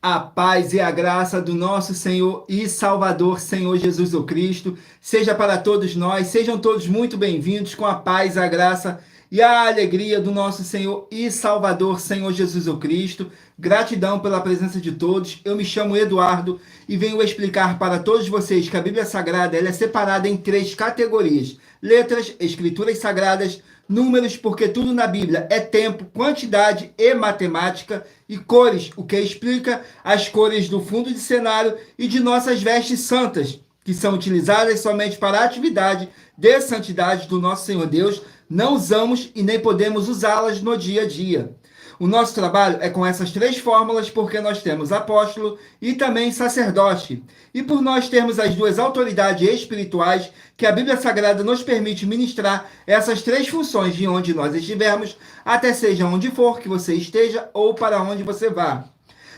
A paz e a graça do nosso Senhor e Salvador, Senhor Jesus o Cristo, seja para todos nós, sejam todos muito bem-vindos com a paz, a graça e a alegria do nosso Senhor e Salvador, Senhor Jesus o Cristo. Gratidão pela presença de todos. Eu me chamo Eduardo e venho explicar para todos vocês que a Bíblia Sagrada ela é separada em três categorias: letras, escrituras sagradas, números, porque tudo na Bíblia é tempo, quantidade e matemática, e cores, o que explica as cores do fundo de cenário e de nossas vestes santas, que são utilizadas somente para a atividade de santidade do nosso Senhor Deus. Não usamos e nem podemos usá-las no dia a dia. O nosso trabalho é com essas três fórmulas, porque nós temos apóstolo e também sacerdote. E por nós termos as duas autoridades espirituais, que a Bíblia Sagrada nos permite ministrar essas três funções de onde nós estivermos, até seja onde for que você esteja ou para onde você vá.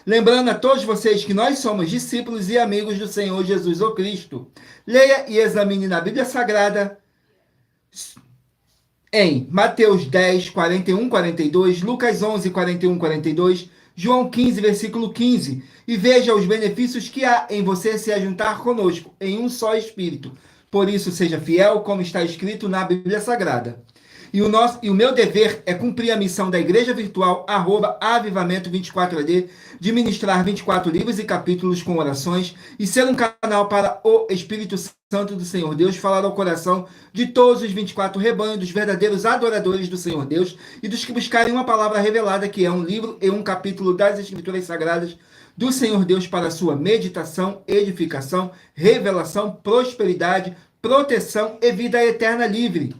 Lembrando a todos vocês que nós somos discípulos e amigos do Senhor Jesus o Cristo. Leia e examine na Bíblia Sagrada em Mateus 10, 41, 42, Lucas 11, 41, 42, João 15, versículo 15, e veja os benefícios que há em você se ajuntar conosco em um só Espírito. Por isso, seja fiel, como está escrito na Bíblia Sagrada. E o meu dever é cumprir a missão da Igreja Virtual, @avivamento24AD, de ministrar 24 livros e capítulos com orações e ser um canal para o Espírito Santo do Senhor Deus falar ao coração de todos os 24 rebanhos, dos verdadeiros adoradores do Senhor Deus e dos que buscarem uma palavra revelada, que é um livro e um capítulo das Escrituras Sagradas do Senhor Deus para sua meditação, edificação, revelação, prosperidade, proteção e vida eterna livre.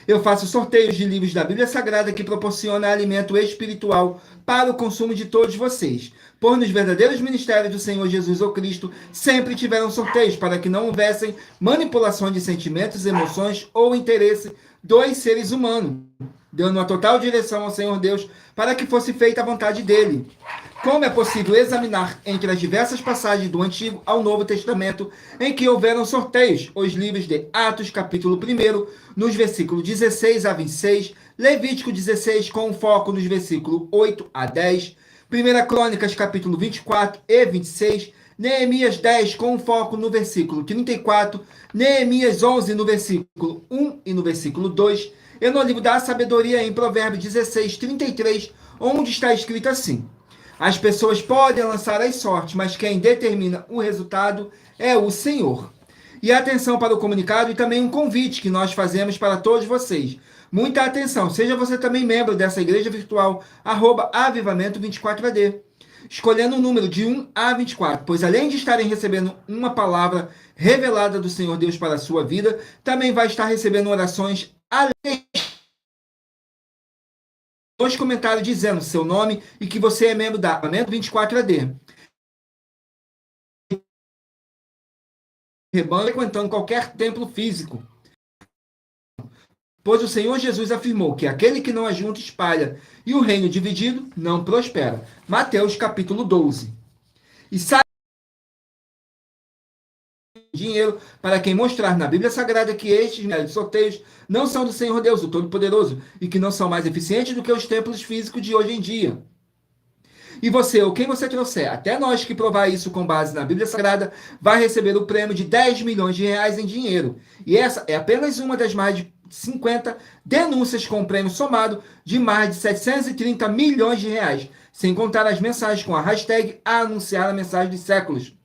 Eu faço sorteios de livros da Bíblia Sagrada que proporciona alimento espiritual para o consumo de todos vocês. Por nos verdadeiros ministérios do Senhor Jesus o Cristo, sempre tiveram sorteios para que não houvessem manipulação de sentimentos, emoções ou interesse dos seres humanos, dando uma total direção ao Senhor Deus para que fosse feita a vontade dele. Como é possível examinar entre as diversas passagens do Antigo ao Novo Testamento em que houveram sorteios, os livros de Atos, capítulo 1, nos versículos 16 a 26, Levítico 16, com foco nos versículos 8 a 10, 1 Crônicas, capítulo 24 e 26, Neemias 10, com foco no versículo 34, Neemias 11, no versículo 1 e no versículo 2, e no livro da Sabedoria, em Provérbios 16, 33, onde está escrito assim: as pessoas podem lançar as sortes, mas quem determina o resultado é o Senhor. E atenção para o comunicado e também um convite que nós fazemos para todos vocês. Muita atenção, seja você também membro dessa igreja virtual, @avivamento24AD, escolhendo um número de 1 a 24, pois além de estarem recebendo uma palavra revelada do Senhor Deus para a sua vida, também vai estar recebendo orações além nos comentários dizendo seu nome e que você é membro da Avivamento 24AD. Rebanho frequentando qualquer templo físico. Pois o Senhor Jesus afirmou que aquele que não ajunta espalha, e o reino dividido não prospera. Mateus capítulo 12. E sabe dinheiro para quem mostrar na Bíblia Sagrada que estes sorteios não são do Senhor Deus, o Todo-Poderoso, e que não são mais eficientes do que os templos físicos de hoje em dia. E você, ou quem você trouxer, até nós que provar isso com base na Bíblia Sagrada, vai receber o prêmio de 10 milhões de reais em dinheiro. E essa é apenas uma das mais de 50 denúncias com prêmio somado de mais de 730 milhões de reais, sem contar as mensagens com a hashtag anunciar a mensagem de séculos.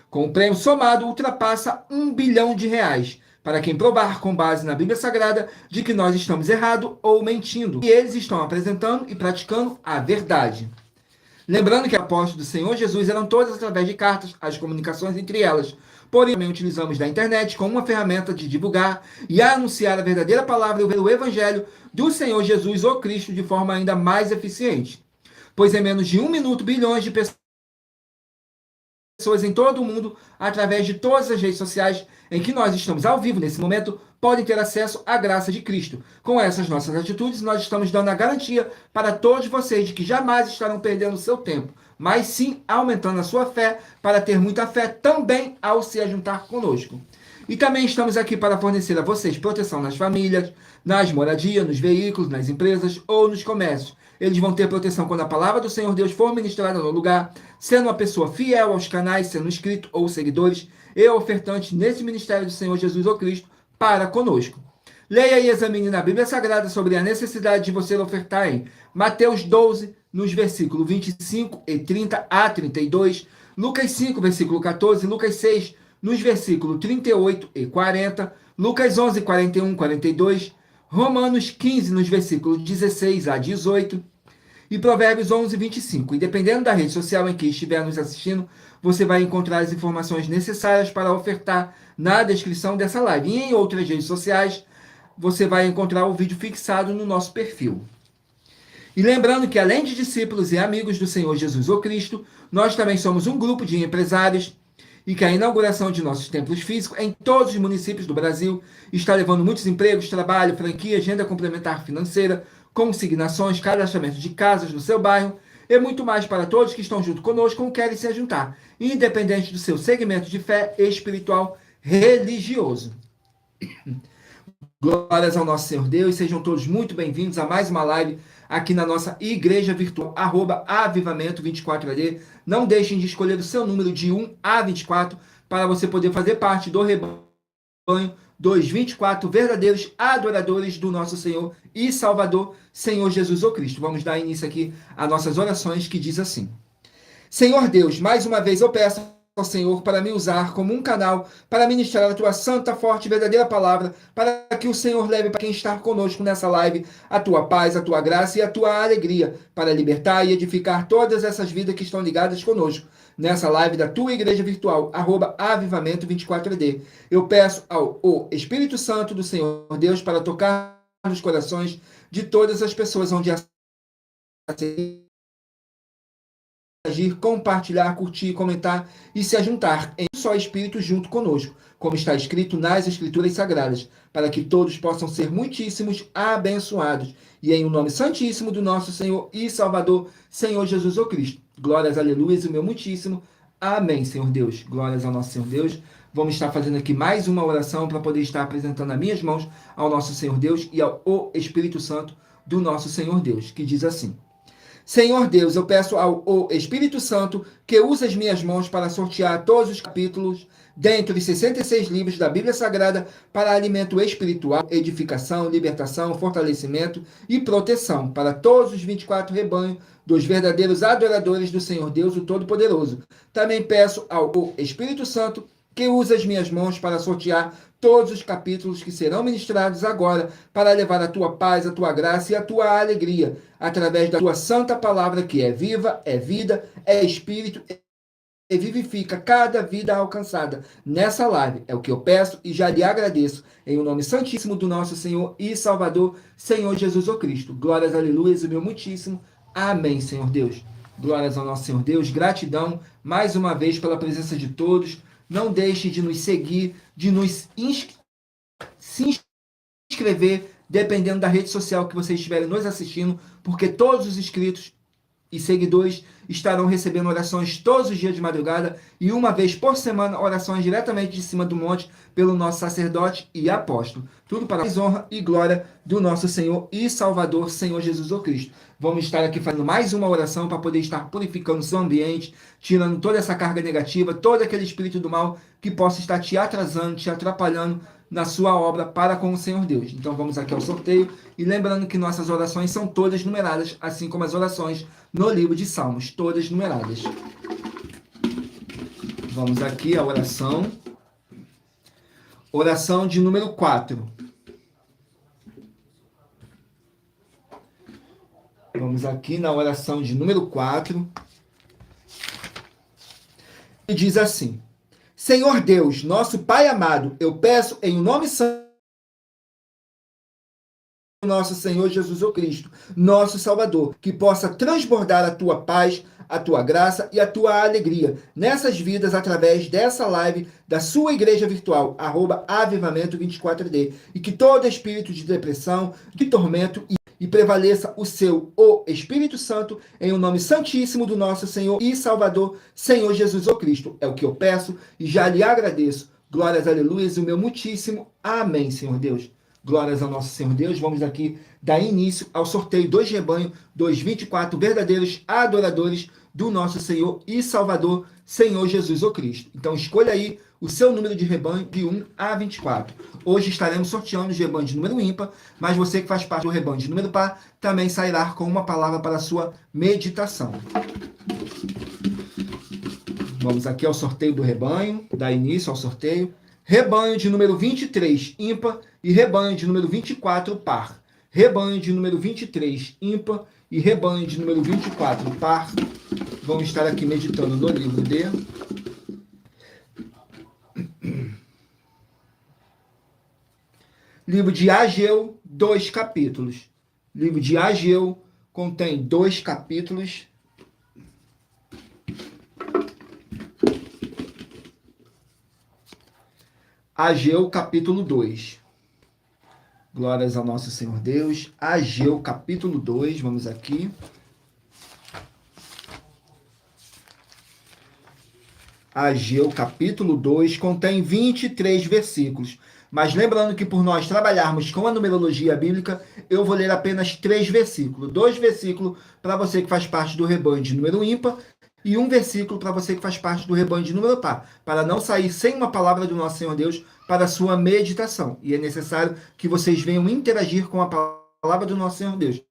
Com o prêmio somado, ultrapassa 1 bilhão de reais, para quem provar com base na Bíblia Sagrada de que nós estamos errados ou mentindo. E eles estão apresentando e praticando a verdade. Lembrando que apóstolos do Senhor Jesus eram todas através de cartas, as comunicações entre elas. Porém, também utilizamos da internet como uma ferramenta de divulgar e anunciar a verdadeira palavra e o Evangelho do Senhor Jesus ou Cristo de forma ainda mais eficiente. Pois em menos de 1 minuto, bilhões de pessoas em todo o mundo, através de todas as redes sociais em que nós estamos ao vivo nesse momento, podem ter acesso à graça de Cristo. Com essas nossas atitudes, nós estamos dando a garantia para todos vocês de que jamais estarão perdendo o seu tempo, mas sim aumentando a sua fé para ter muita fé também ao se ajuntar conosco. E também estamos aqui para fornecer a vocês proteção nas famílias, nas moradias, nos veículos, nas empresas ou nos comércios. Eles vão ter proteção quando a palavra do Senhor Deus for ministrada no lugar, sendo uma pessoa fiel aos canais, sendo inscrito ou seguidores e ofertantes nesse ministério do Senhor Jesus ou Cristo para conosco. Leia e examine na Bíblia Sagrada sobre a necessidade de você ofertar em Mateus 12, nos versículos 25 e 30 a 32, Lucas 5, versículo 14, Lucas 6, nos versículos 38 e 40, Lucas 11, 41, 42, Romanos 15, nos versículos 16 a 18 e Provérbios 11, 25. E dependendo da rede social em que estiver nos assistindo, você vai encontrar as informações necessárias para ofertar na descrição dessa live. E em outras redes sociais, você vai encontrar o vídeo fixado no nosso perfil. E lembrando que, além de discípulos e amigos do Senhor Jesus ou Cristo, nós também somos um grupo de empresários e que a inauguração de nossos templos físicos em todos os municípios do Brasil está levando muitos empregos, trabalho, franquias, renda complementar financeira, consignações, cadastramento de casas no seu bairro e muito mais para todos que estão junto conosco ou querem se juntar, independente do seu segmento de fé espiritual religioso. Glórias ao nosso Senhor Deus, sejam todos muito bem-vindos a mais uma live aqui na nossa igreja virtual, @avivamento24AD. Não deixem de escolher o seu número de 1 a 24 para você poder fazer parte do rebanho dos 24 verdadeiros adoradores do nosso Senhor e Salvador, Senhor Jesus ou Cristo. Vamos dar início aqui às nossas orações, que diz assim: Senhor Deus, mais uma vez eu peço ao Senhor para me usar como um canal para ministrar a tua santa, forte e verdadeira palavra, para que o Senhor leve para quem está conosco nessa live a tua paz, a tua graça e a tua alegria, para libertar e edificar todas essas vidas que estão ligadas conosco nessa live da tua igreja virtual, @avivamento24AD. Eu peço ao Espírito Santo do Senhor Deus para tocar nos corações de todas as pessoas onde agir, compartilhar, curtir, comentar e se ajuntar em um só Espírito junto conosco, como está escrito nas Escrituras Sagradas, para que todos possam ser muitíssimos abençoados. E em o nome santíssimo do nosso Senhor e Salvador, Senhor Jesus ou Cristo. Glórias, aleluias, o meu muitíssimo. Amém, Senhor Deus. Glórias ao nosso Senhor Deus. Vamos estar fazendo aqui mais uma oração para poder estar apresentando as minhas mãos ao nosso Senhor Deus e ao Espírito Santo do nosso Senhor Deus, que diz assim: Senhor Deus, eu peço ao Espírito Santo que use as minhas mãos para sortear todos os capítulos dentro de 66 livros da Bíblia Sagrada para alimento espiritual, edificação, libertação, fortalecimento e proteção para todos os 24 rebanhos dos verdadeiros adoradores do Senhor Deus, o Todo-Poderoso. Também peço ao Espírito Santo que use as minhas mãos para sortear todos os capítulos que serão ministrados agora, para levar a tua paz, a tua graça e a tua alegria, através da tua santa palavra, que é viva, é vida, é espírito e vivifica cada vida alcançada nessa live. É o que eu peço e já lhe agradeço, em o nome santíssimo do nosso Senhor e Salvador, Senhor Jesus o Cristo. Glórias, aleluias, o meu muitíssimo. Amém, Senhor Deus. Glórias ao nosso Senhor Deus. Gratidão, mais uma vez, pela presença de todos. Não deixe de nos seguir, de nos se inscrever, dependendo da rede social que vocês estiverem nos assistindo, porque todos os inscritos e seguidores estarão recebendo orações todos os dias de madrugada e uma vez por semana orações diretamente de cima do monte pelo nosso sacerdote e apóstolo. Tudo para a honra e glória do nosso Senhor e Salvador, Senhor Jesus o Cristo. Vamos estar aqui fazendo mais uma oração para poder estar purificando o seu ambiente, tirando toda essa carga negativa, todo aquele espírito do mal que possa estar te atrasando, te atrapalhando na sua obra para com o Senhor Deus. Então vamos aqui ao sorteio e lembrando que nossas orações são todas numeradas, assim como as orações no livro de Salmos, todas numeradas. Vamos aqui à oração. Oração de número 4. Vamos aqui na oração de número 4. E diz assim: Senhor Deus, nosso Pai amado, eu peço em nome santo do nosso Senhor Jesus o Cristo, nosso Salvador, que possa transbordar a tua paz, a tua graça e a tua alegria nessas vidas através dessa live da sua igreja virtual, @avivamento24AD, e que todo espírito de depressão, de tormento e prevaleça o Espírito Santo em o nome santíssimo do nosso Senhor e Salvador, Senhor Jesus o Cristo. É o que eu peço e já lhe agradeço. Glórias, aleluias, o meu muitíssimo. Amém, Senhor Deus. Glórias ao nosso Senhor Deus. Vamos aqui dar início ao sorteio dos rebanhos dos 24 verdadeiros adoradores do nosso Senhor e Salvador, Senhor Jesus o Cristo. Então, escolha aí o seu número de rebanho de 1 a 24. Hoje estaremos sorteando os rebanhos de número ímpar, mas você que faz parte do rebanho de número par também sairá com uma palavra para a sua meditação. Vamos aqui ao sorteio do rebanho, dar início ao sorteio. Rebanho de número 23, ímpar, e rebanho de número 24, par. Rebanho de número 23, ímpar, e rebanho de número 24, par. Vamos estar aqui meditando no livro de... Livro de Ageu, 2 capítulos. Livro de Ageu contém 2 capítulos. Ageu, capítulo 2. Glórias ao nosso Senhor Deus. Ageu, capítulo 2. Vamos aqui. Ageu, capítulo 2, contém 23 versículos. Mas lembrando que por nós trabalharmos com a numerologia bíblica, eu vou ler apenas 3 versículos. 2 versículos para você que faz parte do rebanho de número ímpar e 1 versículo para você que faz parte do rebanho de número par, para não sair sem uma palavra do nosso Senhor Deus para a sua meditação. E é necessário que vocês venham interagir com a palavra do nosso Senhor Deus,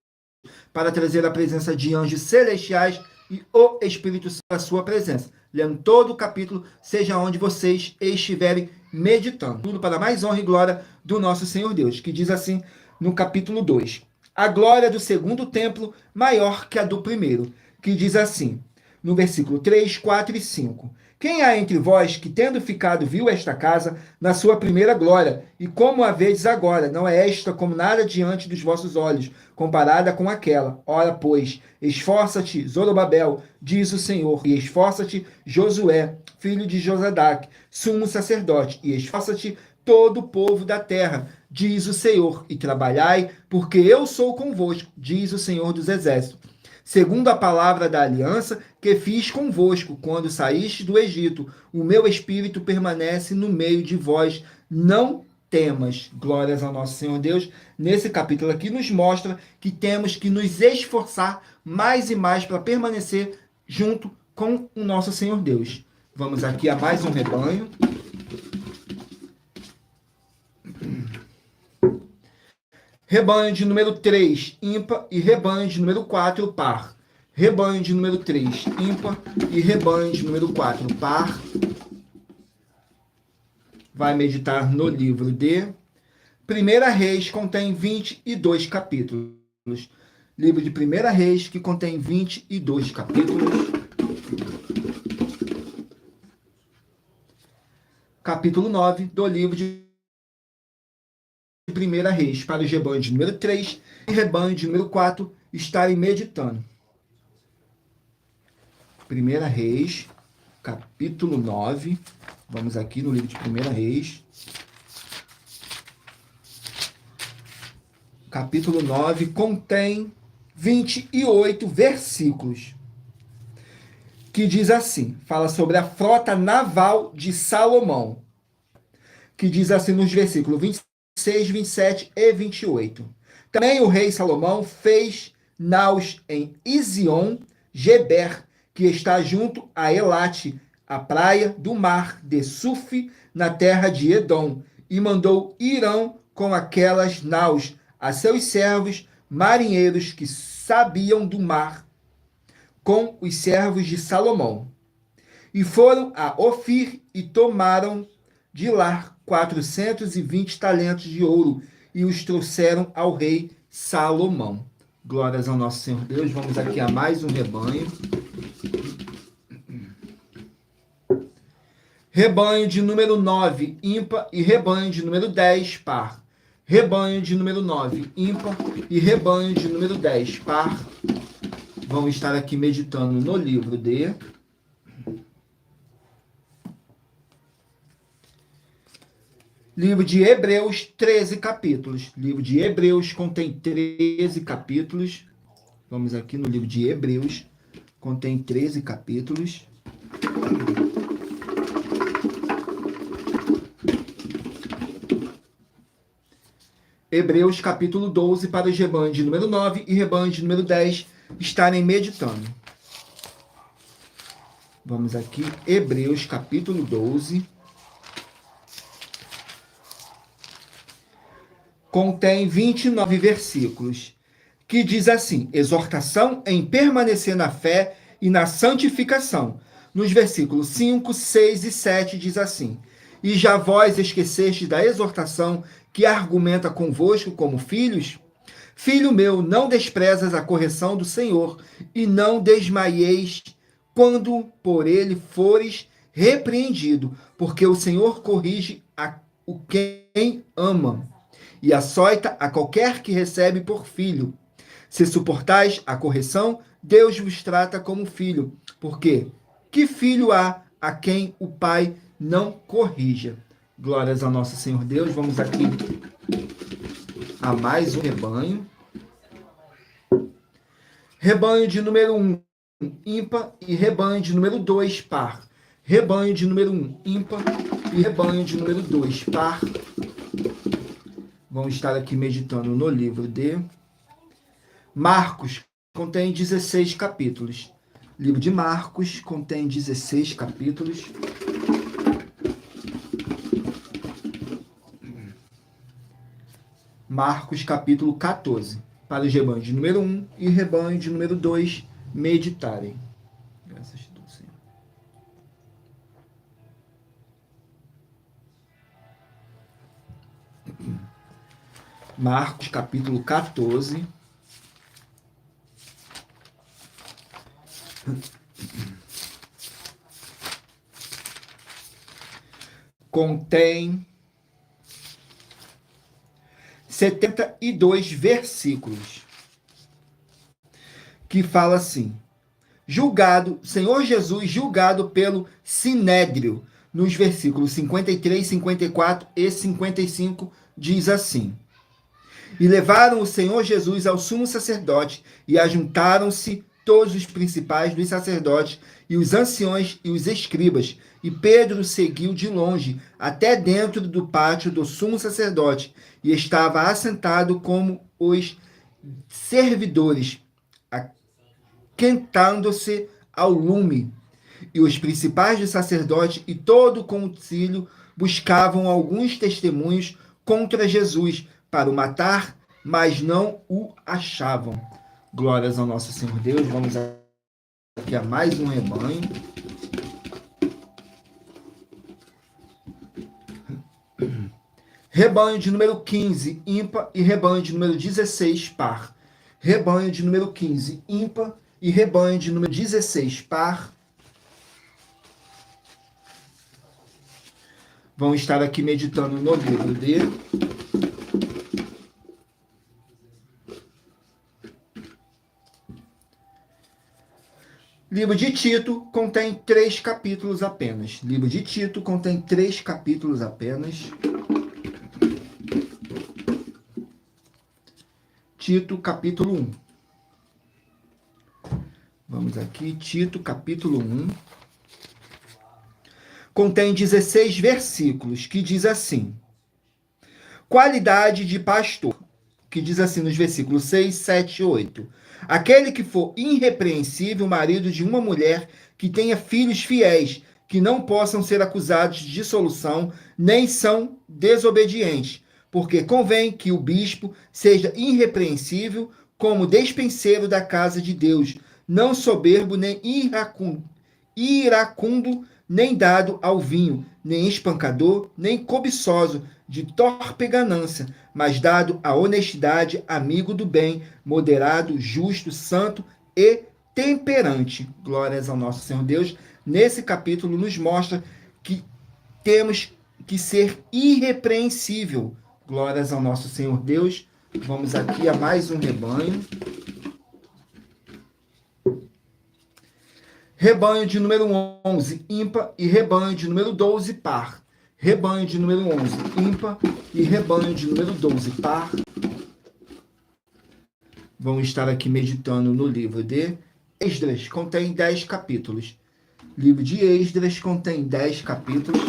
para trazer a presença de anjos celestiais e o Espírito Santo à sua presença. Lendo todo o capítulo, seja onde vocês estiverem meditando. Tudo para mais honra e glória do nosso Senhor Deus, que diz assim no capítulo 2. A glória do segundo templo maior que a do primeiro, que diz assim, no versículo 3, 4 e 5. Quem há entre vós que, tendo ficado, viu esta casa na sua primeira glória, e como a vedes agora, não é esta como nada diante dos vossos olhos, comparada com aquela? Ora, pois, esforça-te, Zorobabel, diz o Senhor, e esforça-te, Josué, filho de Josadaque, sumo sacerdote, e esforça-te todo o povo da terra, diz o Senhor, e trabalhai, porque eu sou convosco, diz o Senhor dos exércitos. Segundo a palavra da aliança que fiz convosco quando saíste do Egito, o meu espírito permanece no meio de vós, não temas. Glórias ao nosso Senhor Deus. Nesse capítulo aqui nos mostra que temos que nos esforçar mais e mais para permanecer junto com o nosso Senhor Deus. Vamos aqui a mais um rebanho. Rebanho de número 3, ímpar, e rebanho de número 4, par. Rebanho de número 3, ímpar, e rebanho de número 4, par. Vai meditar no livro de 1 Reis, contém 22 capítulos. Livro de 1 Reis, que contém 22 capítulos. Capítulo 9 do livro de 1 Reis, para os rebanhos de número 3 e rebanho de número 4 estarem meditando. 1 Reis, capítulo 9. Vamos aqui no livro de 1 Reis. Capítulo 9 contém 28 versículos. Que diz assim, fala sobre a frota naval de Salomão. Que diz assim nos versículos 26, 27 e 28. Também o rei Salomão fez naus em Ezion Geber, que está junto a Elate, a praia do mar de Suf, na terra de Edom, e mandou Irão com aquelas naus a seus servos marinheiros que sabiam do mar, com os servos de Salomão. E foram a Ofir e tomaram de lá 420 talentos de ouro e os trouxeram ao rei Salomão. Glórias ao nosso Senhor Deus. Vamos aqui a mais um rebanho. Rebanho de número 9, ímpar, e rebanho de número 10, par. Rebanho de número 9, ímpar, e rebanho de número 10, par. Vão estar aqui meditando no livro de livro de Hebreus, 13 capítulos. Livro de Hebreus contém 13 capítulos. Vamos aqui no livro de Hebreus, contém 13 capítulos. Hebreus capítulo 12 para os rebanhos de número 9 e rebanhos de número 10 estarem meditando. Vamos aqui, Hebreus capítulo 12. Contém 29 versículos, que diz assim: exortação em permanecer na fé e na santificação. Nos versículos 5, 6 e 7 diz assim: e já vós esqueceste da exortação que argumenta convosco como filhos? Filho meu, não desprezas a correção do Senhor, e não desmaieis quando por ele fores repreendido, porque o Senhor corrige o quem ama, e açoita a qualquer que recebe por filho. Se suportais a correção, Deus vos trata como filho. Porque que filho há a quem o Pai não corrija? Glórias ao nosso Senhor Deus. Vamos aqui a mais um rebanho. Rebanho de número 1, ímpar, e rebanho de número 2, par. Rebanho de número 1, ímpar, e rebanho de número 2, par. Vamos estar aqui meditando no livro de Marcos, contém 16 capítulos. Livro de Marcos contém 16 capítulos. Marcos, capítulo 14. Para os rebanhos de número 1 e rebanho de número 2 meditarem. Graças a Deus, Senhor. Marcos, capítulo 14. Contém 72 versículos, que fala assim: julgado, Senhor Jesus, julgado pelo Sinédrio, nos versículos 53, 54 e 55, diz assim: e levaram o Senhor Jesus ao sumo sacerdote, e ajuntaram-se todos os principais dos sacerdotes, e os anciões e os escribas, e Pedro seguiu de longe, até dentro do pátio do sumo sacerdote, e estava assentado como os servidores, aquentando-se ao lume. E os principais dos sacerdotes e todo o concílio buscavam alguns testemunhos contra Jesus, para o matar, mas não o achavam. Glórias ao nosso Senhor Deus. Vamos aqui a mais um rebanho. Rebanho de número 15, ímpar, e rebanho de número 16, par. Rebanho de número 15, ímpar, e rebanho de número 16, par. Vão estar aqui meditando no livro de Livro de Tito, contém 3 capítulos apenas. Livro de Tito contém 3 capítulos apenas. Tito, capítulo 1. Vamos aqui, Tito, capítulo 1. Contém 16 versículos, que diz assim: qualidade de pastor, que diz assim nos versículos 6, 7 e 8. Aquele que for irrepreensível, marido de uma mulher que tenha filhos fiéis, que não possam ser acusados de dissolução, nem são desobedientes, porque convém que o bispo seja irrepreensível como despenseiro da casa de Deus, não soberbo, nem iracundo, nem dado ao vinho, nem espancador, nem cobiçoso de torpe ganância, mas dado à honestidade, amigo do bem, moderado, justo, santo e temperante. Glórias ao nosso Senhor Deus. Nesse capítulo nos mostra que temos que ser irrepreensível. Glórias ao nosso Senhor Deus. Vamos aqui a mais um rebanho. Rebanho de número 11, ímpar, e rebanho de número 12, par. Rebanho de número 11, ímpar, e rebanho de número 12, par. Vamos estar aqui meditando no livro de Esdras, contém 10 capítulos. Livro de Esdras contém 10 capítulos.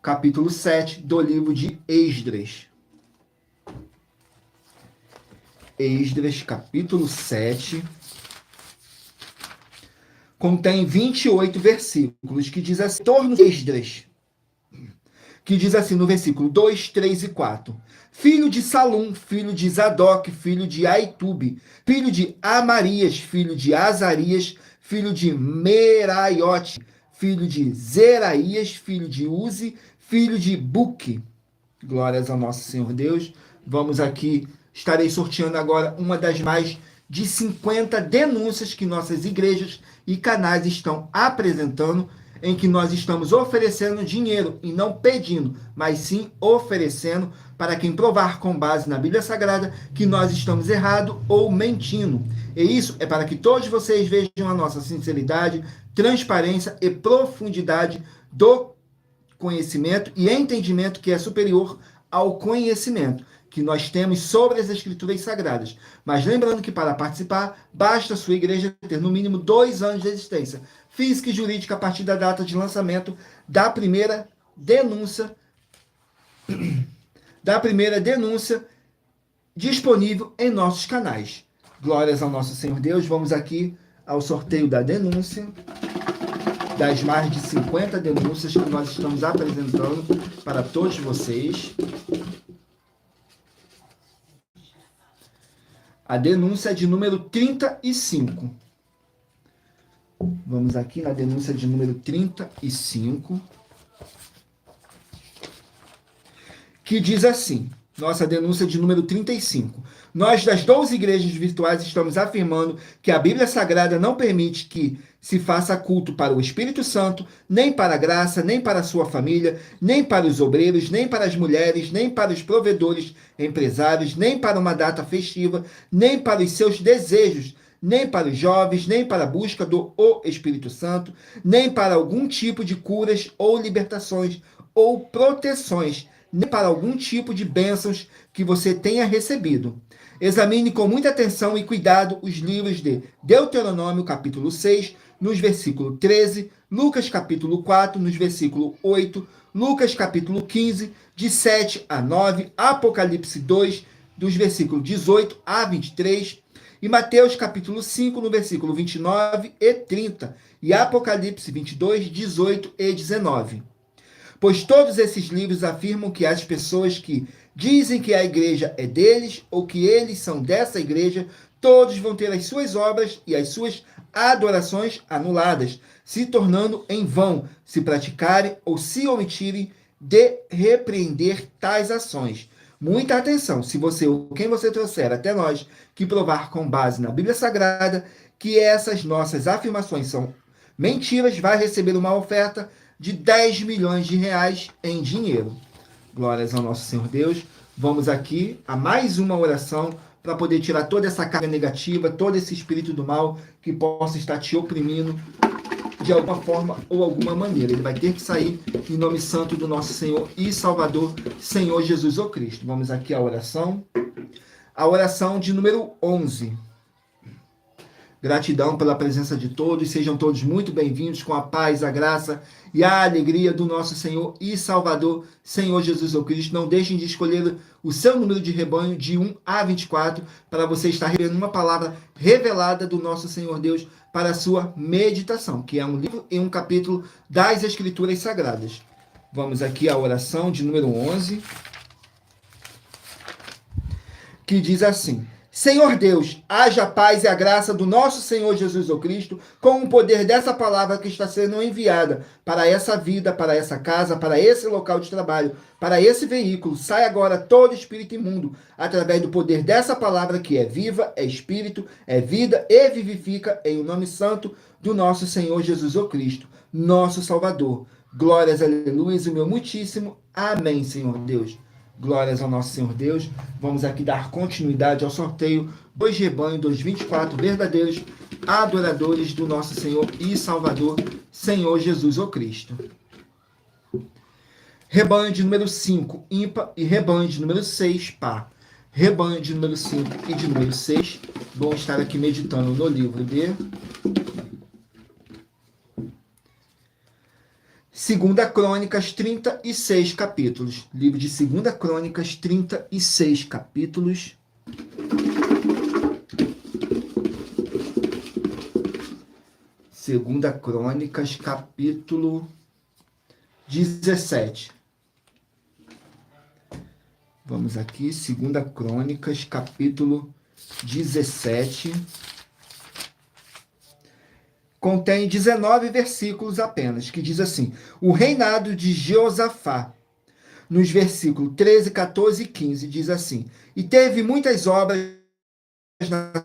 capítulo 7 do livro de Esdras. Esdras, capítulo 7, contém 28 versículos, que diz assim, Esdras, que diz assim no versículo 2, 3 e 4. Filho de Salum, filho de Zadok, filho de Aitube, filho de Amarias, filho de Azarias, filho de Meraiote, filho de Zeraías, filho de Uzi, filho de Buque. Glórias ao nosso Senhor Deus. Vamos aqui, estarei sorteando agora uma das mais de 50 denúncias que nossas igrejas e canais estão apresentando, em que nós estamos oferecendo dinheiro e não pedindo, mas sim oferecendo para quem provar com base na Bíblia Sagrada que nós estamos errado ou mentindo. E isso é para que todos vocês vejam a nossa sinceridade, transparência e profundidade do conhecimento e entendimento que é superior ao conhecimento que nós temos sobre as Escrituras Sagradas. Mas lembrando que para participar, basta a sua igreja ter no mínimo 2 anos de existência física e jurídica a partir da data de lançamento da primeira denúncia disponível em nossos canais. Glórias ao nosso Senhor Deus. Vamos aqui ao sorteio da denúncia, das mais de 50 denúncias que nós estamos apresentando para todos vocês. A denúncia de número 35. Vamos aqui na denúncia de número 35, que diz assim, nossa denúncia de número 35. Nós, das 12 igrejas virtuais, estamos afirmando que a Bíblia Sagrada não permite que se faça culto para o Espírito Santo, nem para a graça, nem para a sua família, nem para os obreiros, nem para as mulheres, nem para os provedores, empresários, nem para uma data festiva, nem para os seus desejos, nem para os jovens, nem para a busca do Espírito Santo, nem para algum tipo de curas ou libertações ou proteções, nem para algum tipo de bênçãos que você tenha recebido. Examine com muita atenção e cuidado os livros de Deuteronômio, capítulo 6, nos versículos 13, Lucas, capítulo 4, nos versículos 8, Lucas, capítulo 15, de 7 a 9, Apocalipse 2, dos versículos 18 a 23, e Mateus, capítulo 5, no versículo 29 e 30, e Apocalipse 22, 18 e 19. Pois todos esses livros afirmam que as pessoas que dizem que a igreja é deles ou que eles são dessa igreja, todos vão ter as suas obras e as suas adorações anuladas, se tornando em vão se praticarem ou se omitirem de repreender tais ações. Muita atenção, se você ou quem você trouxer até nós que provar com base na Bíblia Sagrada que essas nossas afirmações são mentiras, vai receber uma oferta de 10 milhões de reais em dinheiro. Glórias ao nosso Senhor Deus. Vamos aqui a mais uma oração para poder tirar toda essa carga negativa, todo esse espírito do mal que possa estar te oprimindo de alguma forma ou alguma maneira. Ele vai ter que sair em nome santo do nosso Senhor e Salvador, Senhor Jesus o Cristo. Vamos aqui à oração. A oração de número 11. Gratidão pela presença de todos, sejam todos muito bem-vindos com a paz, a graça e a alegria do nosso Senhor e Salvador, Senhor Jesus o Cristo. Não deixem de escolher o seu número de rebanho de 1 a 24 para você estar recebendo uma palavra revelada do nosso Senhor Deus para a sua meditação, que é um livro e um capítulo das Escrituras Sagradas. Vamos aqui à oração de número 11, que diz assim: Senhor Deus, haja a paz e a graça do nosso Senhor Jesus o Cristo, com o poder dessa palavra que está sendo enviada para essa vida, para essa casa, para esse local de trabalho, para esse veículo. Sai agora todo espírito imundo, através do poder dessa palavra que é viva, é espírito, é vida e vivifica, em o nome santo do nosso Senhor Jesus o Cristo, nosso Salvador. Glórias, aleluia, o meu muitíssimo amém, Senhor Deus. Glórias ao nosso Senhor Deus. Vamos aqui dar continuidade ao sorteio dos rebanhos dos 24 verdadeiros adoradores do nosso Senhor e Salvador, Senhor Jesus o Cristo. Rebanho de número 5, ímpar, e rebanho de número 6, par. Rebanho de número 5 e de número 6. Vou estar aqui meditando no livro de Segunda Crônicas, 36 capítulos. Livro de Segunda Crônicas, 36 capítulos. Segunda Crônicas, capítulo 17. Vamos aqui, Segunda Crônicas, capítulo 17. Contém 19 versículos apenas, que diz assim: o reinado de Jeosafá. Nos versículos 13, 14 e 15, diz assim: e teve muitas obras na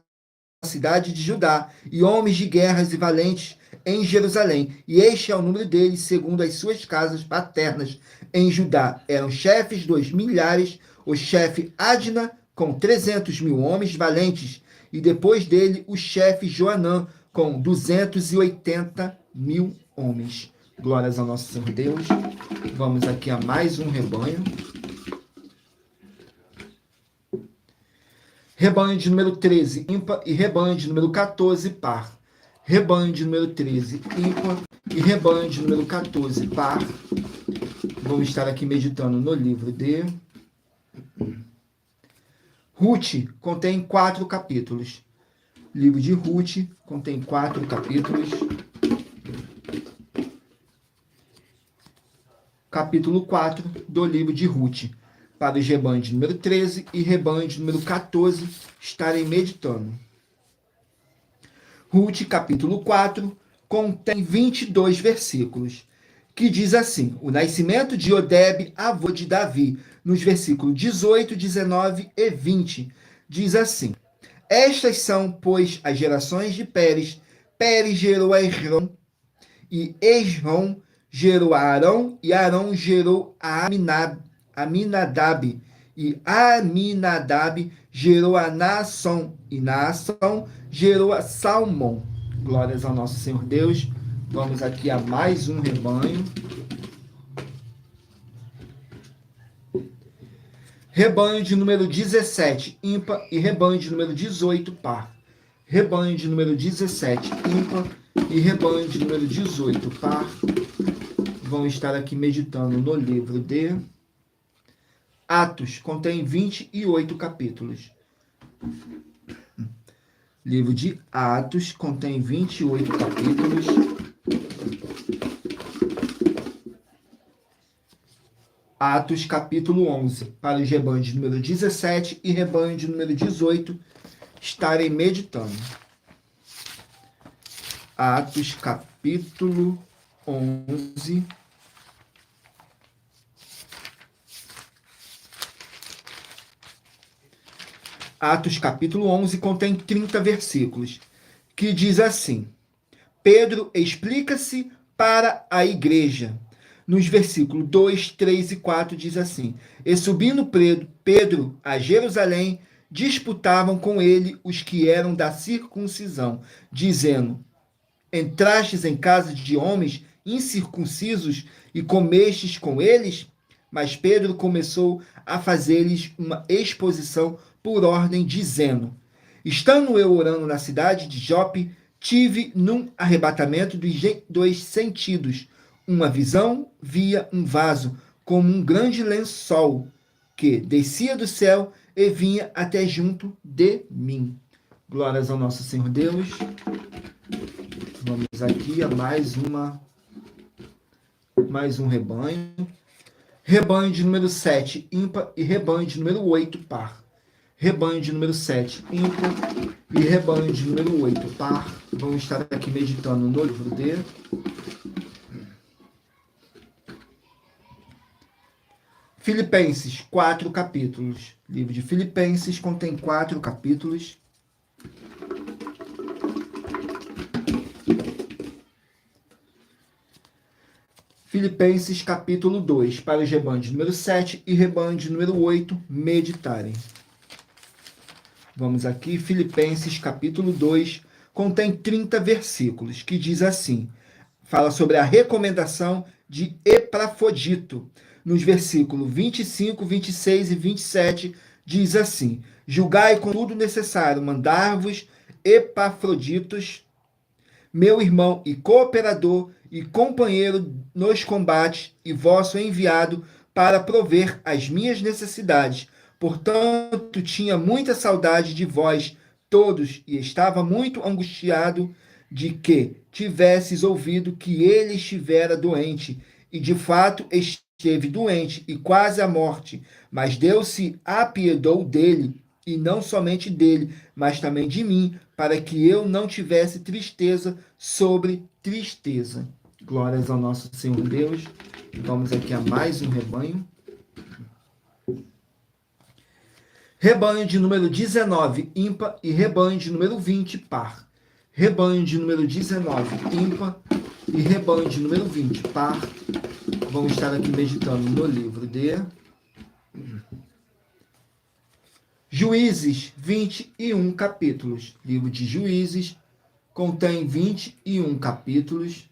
cidade de Judá, e homens de guerras e valentes em Jerusalém, e este é o número deles, segundo as suas casas paternas em Judá. Eram chefes 2.000, o chefe Adna, com 300.000 homens valentes, e depois dele o chefe Joanã, com 280.000 homens. Glórias ao nosso Senhor Deus. Vamos aqui a mais um rebanho. Rebanho de número 13, ímpar, e rebanho de número 14, par. Rebanho de número 13, ímpar, e rebanho de número 14, par. Vamos estar aqui meditando no livro de Ruth, contém 4 capítulos. Livro de Ruth contém 4 capítulos. Capítulo 4 do livro de Ruth. Para os rebanhos de número 13 e rebanho de número 14 estarem meditando. Ruth, capítulo 4, contém 22 versículos, que diz assim: o nascimento de Odeb, avô de Davi, nos versículos 18, 19 e 20, diz assim: estas são, pois, as gerações de Pérez. Pérez gerou a Esrom, e Esrom gerou a Arão, e Arão gerou a Aminadab, e Aminadab gerou a Naasson, e Naasson gerou a Salmão. Glórias ao nosso Senhor Deus. Vamos aqui a mais um rebanho. Rebanho de número 17, ímpar, e rebanho de número 18, par. Rebanho de número 17, ímpar, e rebanho de número 18, par. Vão estar aqui meditando no livro de Atos, contém 28 capítulos. Livro de Atos contém 28 capítulos. Atos, capítulo 11, para os rebanhos de número 17 e rebanho de número 18 estarem meditando. Atos, capítulo 11. Atos, capítulo 11, contém 30 versículos, que diz assim: Pedro explica-se para a igreja. Nos versículos 2, 3 e 4 diz assim: e subindo Pedro a Jerusalém, disputavam com ele os que eram da circuncisão, dizendo: entrastes em casa de homens incircuncisos e comestes com eles? Mas Pedro começou a fazer-lhes uma exposição por ordem, dizendo: estando eu orando na cidade de Jope, tive num arrebatamento dos sentidos uma visão, via um vaso como um grande lençol que descia do céu e vinha até junto de mim. Glórias ao nosso Senhor Deus. Vamos aqui a mais um rebanho. Rebanho de número 7, ímpar, e rebanho de número 8, par. Rebanho de número 7, ímpar, e rebanho de número 8, par. Vamos estar aqui meditando no livro de Filipenses, 4 capítulos. O livro de Filipenses contém 4 capítulos. Filipenses, capítulo 2, para os rebanhos de número 7 e rebanho de número 8 meditarem. Vamos aqui, Filipenses, capítulo 2, contém 30 versículos, que diz assim, fala sobre a recomendação de Epafrodito. Nos versículos 25, 26 e 27, diz assim: julgai com tudo necessário mandar-vos Epafroditos, meu irmão e cooperador, e companheiro nos combates, e vosso enviado para prover as minhas necessidades. Portanto, tinha muita saudade de vós todos, e estava muito angustiado de que tivesses ouvido que ele estivera doente, e de fato esteve doente e quase à morte, mas Deus se apiedou dele, e não somente dele, mas também de mim, para que eu não tivesse tristeza sobre tristeza. Glórias ao nosso Senhor Deus. Vamos aqui a mais um rebanho. Rebanho de número 19, ímpar, e rebanho de número 20, par. Rebanho de número 19, ímpar, e rebanho de número 20, par. Vamos estar aqui meditando no livro de Juízes, 21 capítulos. Livro de Juízes contém 21 capítulos.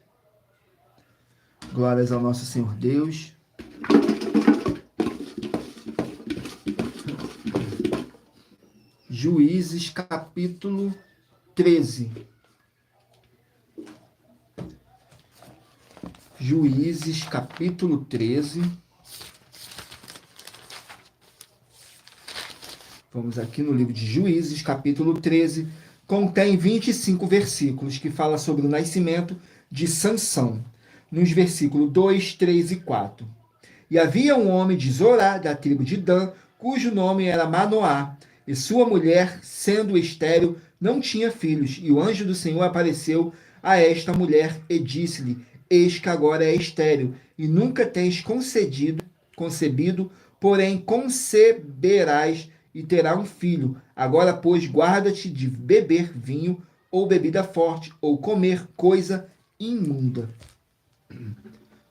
Glórias ao nosso Senhor Deus. Juízes, capítulo 13. Juízes, capítulo 13. Vamos aqui no livro de Juízes, capítulo 13. Contém 25 versículos que fala sobre o nascimento de Sansão. Nos versículos 2, 3 e 4. E havia um homem de Zorá, da tribo de Dan, cujo nome era Manoá, e sua mulher, sendo estéril, não tinha filhos. E o anjo do Senhor apareceu a esta mulher e disse-lhe: Eis que agora é estéril, e nunca tens concebido, porém conceberás e terá um filho. Agora, pois, guarda-te de beber vinho, ou bebida forte, ou comer coisa imunda.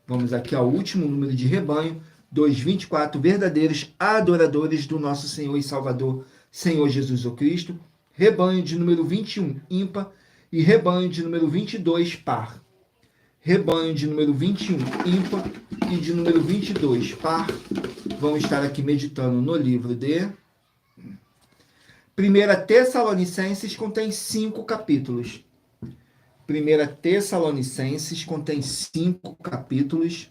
Vamos aqui ao último número de rebanho, 224 verdadeiros adoradores do nosso Senhor e Salvador, Senhor Jesus o Cristo. Rebanho de número 21, ímpar, e rebanho de número 22, par. Rebanho de número 21, ímpar, e de número 22, par. Vamos estar aqui meditando no livro de 1 Tessalonicenses, contém 5 capítulos. 1 Tessalonicenses contém 5 capítulos.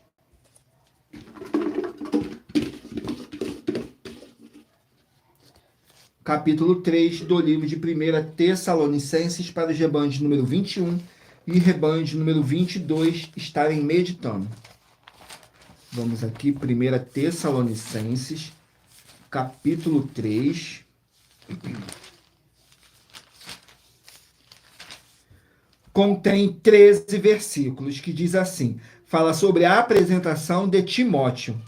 Capítulo 3 do livro de 1 Tessalonicenses, para os rebanhos de número 21 e rebanho de número 22 estarem meditando. Vamos aqui, 1 Tessalonicenses, capítulo 3. Contém 13 versículos, que diz assim, fala sobre a apresentação de Timóteo.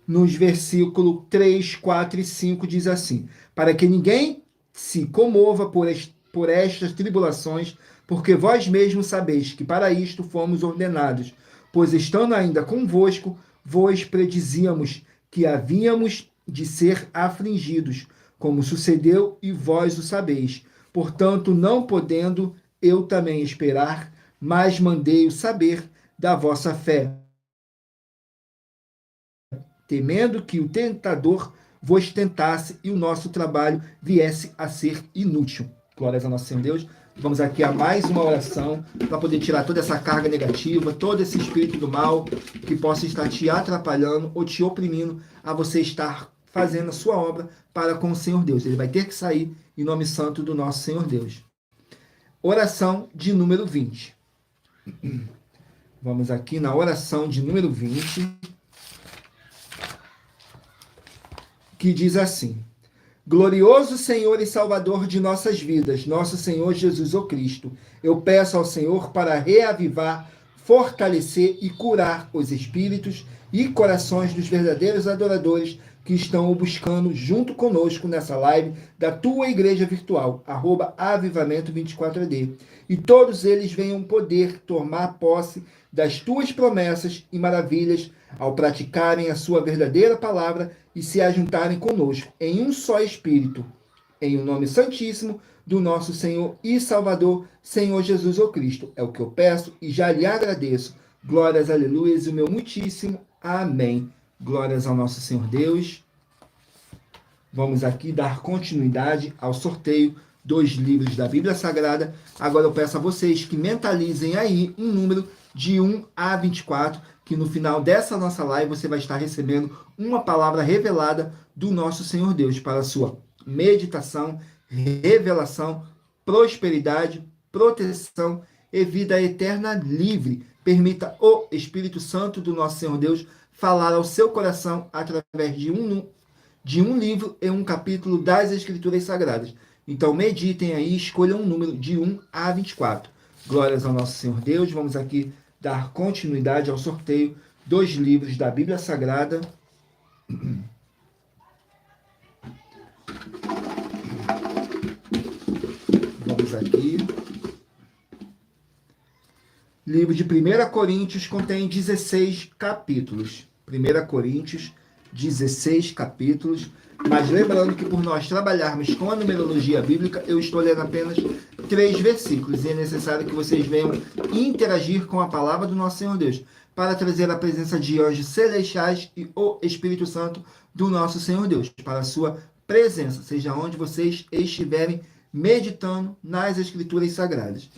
Nos versículos 3, 4 e 5 diz assim, para que ninguém se comova por estas tribulações, porque vós mesmos sabeis que para isto fomos ordenados, pois estando ainda convosco, vos predizíamos que havíamos de ser afligidos, como sucedeu e vós o sabeis. Portanto, não podendo eu também esperar, mas mandei-o saber da vossa fé, temendo que o tentador vos tentasse e o nosso trabalho viesse a ser inútil. Glórias a nosso Senhor Deus. Vamos aqui a mais uma oração para poder tirar toda essa carga negativa, todo esse espírito do mal que possa estar te atrapalhando ou te oprimindo a você estar fazendo a sua obra para com o Senhor Deus. Ele vai ter que sair em nome santo do nosso Senhor Deus. Oração de número 20. Vamos aqui na oração de número 20, que diz assim: Glorioso Senhor e Salvador de nossas vidas, nosso Senhor Jesus o Cristo, eu peço ao Senhor para reavivar, fortalecer e curar os espíritos e corações dos verdadeiros adoradores que estão o buscando junto conosco nessa live da tua igreja virtual, @avivamento24AD. E todos eles venham poder tomar posse das tuas promessas e maravilhas ao praticarem a sua verdadeira palavra e se ajuntarem conosco em um só espírito, em o nome santíssimo do nosso Senhor e Salvador, Senhor Jesus o Cristo. É o que eu peço e já lhe agradeço. Glórias, aleluias, e o meu muitíssimo amém. Glórias ao nosso Senhor Deus. Vamos aqui dar continuidade ao sorteio 2 livros da Bíblia Sagrada. Agora eu peço a vocês que mentalizem aí um número de 1 a 24, que no final dessa nossa live você vai estar recebendo uma palavra revelada do nosso Senhor Deus para a sua meditação, revelação, prosperidade, proteção e vida eterna livre. Permita o Espírito Santo do nosso Senhor Deus falar ao seu coração através de um livro e um capítulo das Escrituras Sagradas. Então meditem aí, escolham um número de 1 a 24. Glórias ao nosso Senhor Deus. Vamos aqui dar continuidade ao sorteio dos livros da Bíblia Sagrada. Vamos aqui. Livro de 1 Coríntios contém 16 capítulos. 1 Coríntios, 16 capítulos. Mas lembrando que por nós trabalharmos com a numerologia bíblica, eu estou lendo apenas 3 versículos. E é necessário que vocês venham interagir com a palavra do nosso Senhor Deus, para trazer a presença de anjos celestiais e o Espírito Santo do nosso Senhor Deus, para a sua presença, seja onde vocês estiverem meditando nas Escrituras Sagradas.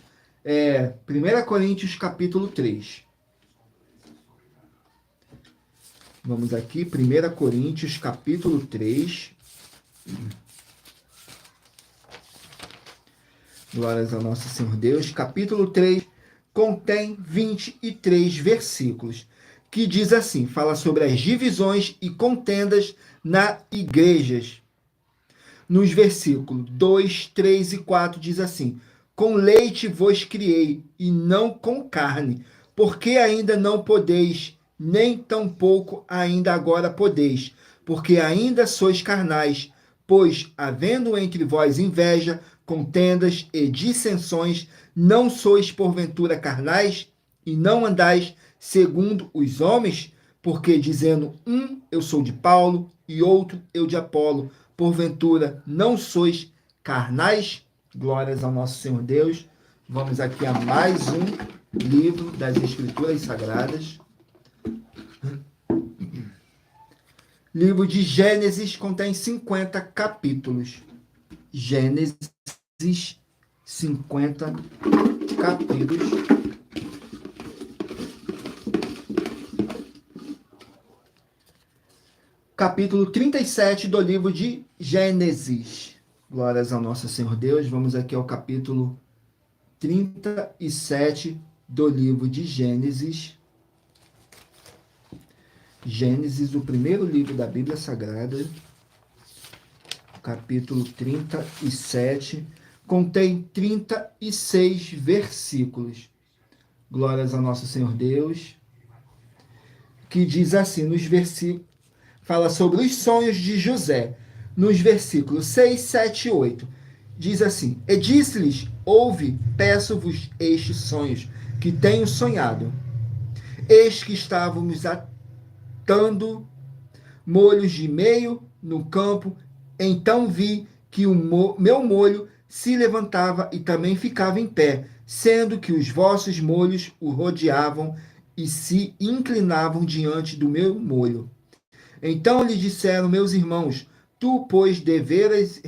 1 Coríntios capítulo 3. Vamos aqui, 1 Coríntios capítulo 3. Glórias ao nosso Senhor Deus. Capítulo 3 contém 23 versículos, que diz assim, fala sobre as divisões e contendas na igrejas. Nos versículos 2, 3 e 4 diz assim: com leite vos criei, e não com carne, porque ainda não podeis, nem tampouco ainda agora podeis, porque ainda sois carnais, pois, havendo entre vós inveja, contendas e dissensões, não sois porventura carnais, e não andais segundo os homens? Porque dizendo eu sou de Paulo, e outro eu de Apolo, porventura não sois carnais? Glórias ao nosso Senhor Deus. Vamos aqui a mais um livro das Escrituras Sagradas. Livro de Gênesis contém 50 capítulos. Gênesis, 50 capítulos. Capítulo 37 do livro de Gênesis. Glórias ao nosso Senhor Deus. Vamos aqui ao capítulo 37 do livro de Gênesis. Gênesis, o primeiro livro da Bíblia Sagrada. Capítulo 37. Contém 36 versículos. Glórias ao nosso Senhor Deus. Que diz assim, nos versículos, fala sobre os sonhos de José. Nos versículos 6, 7 e 8, diz assim: e disse-lhes, ouve, peço-vos estes sonhos, que tenho sonhado. Eis que estávamos atando molhos de meio no campo, então vi que o meu molho se levantava e também ficava em pé, sendo que os vossos molhos o rodeavam e se inclinavam diante do meu molho. Então lhe disseram meus irmãos: tu, pois, deveras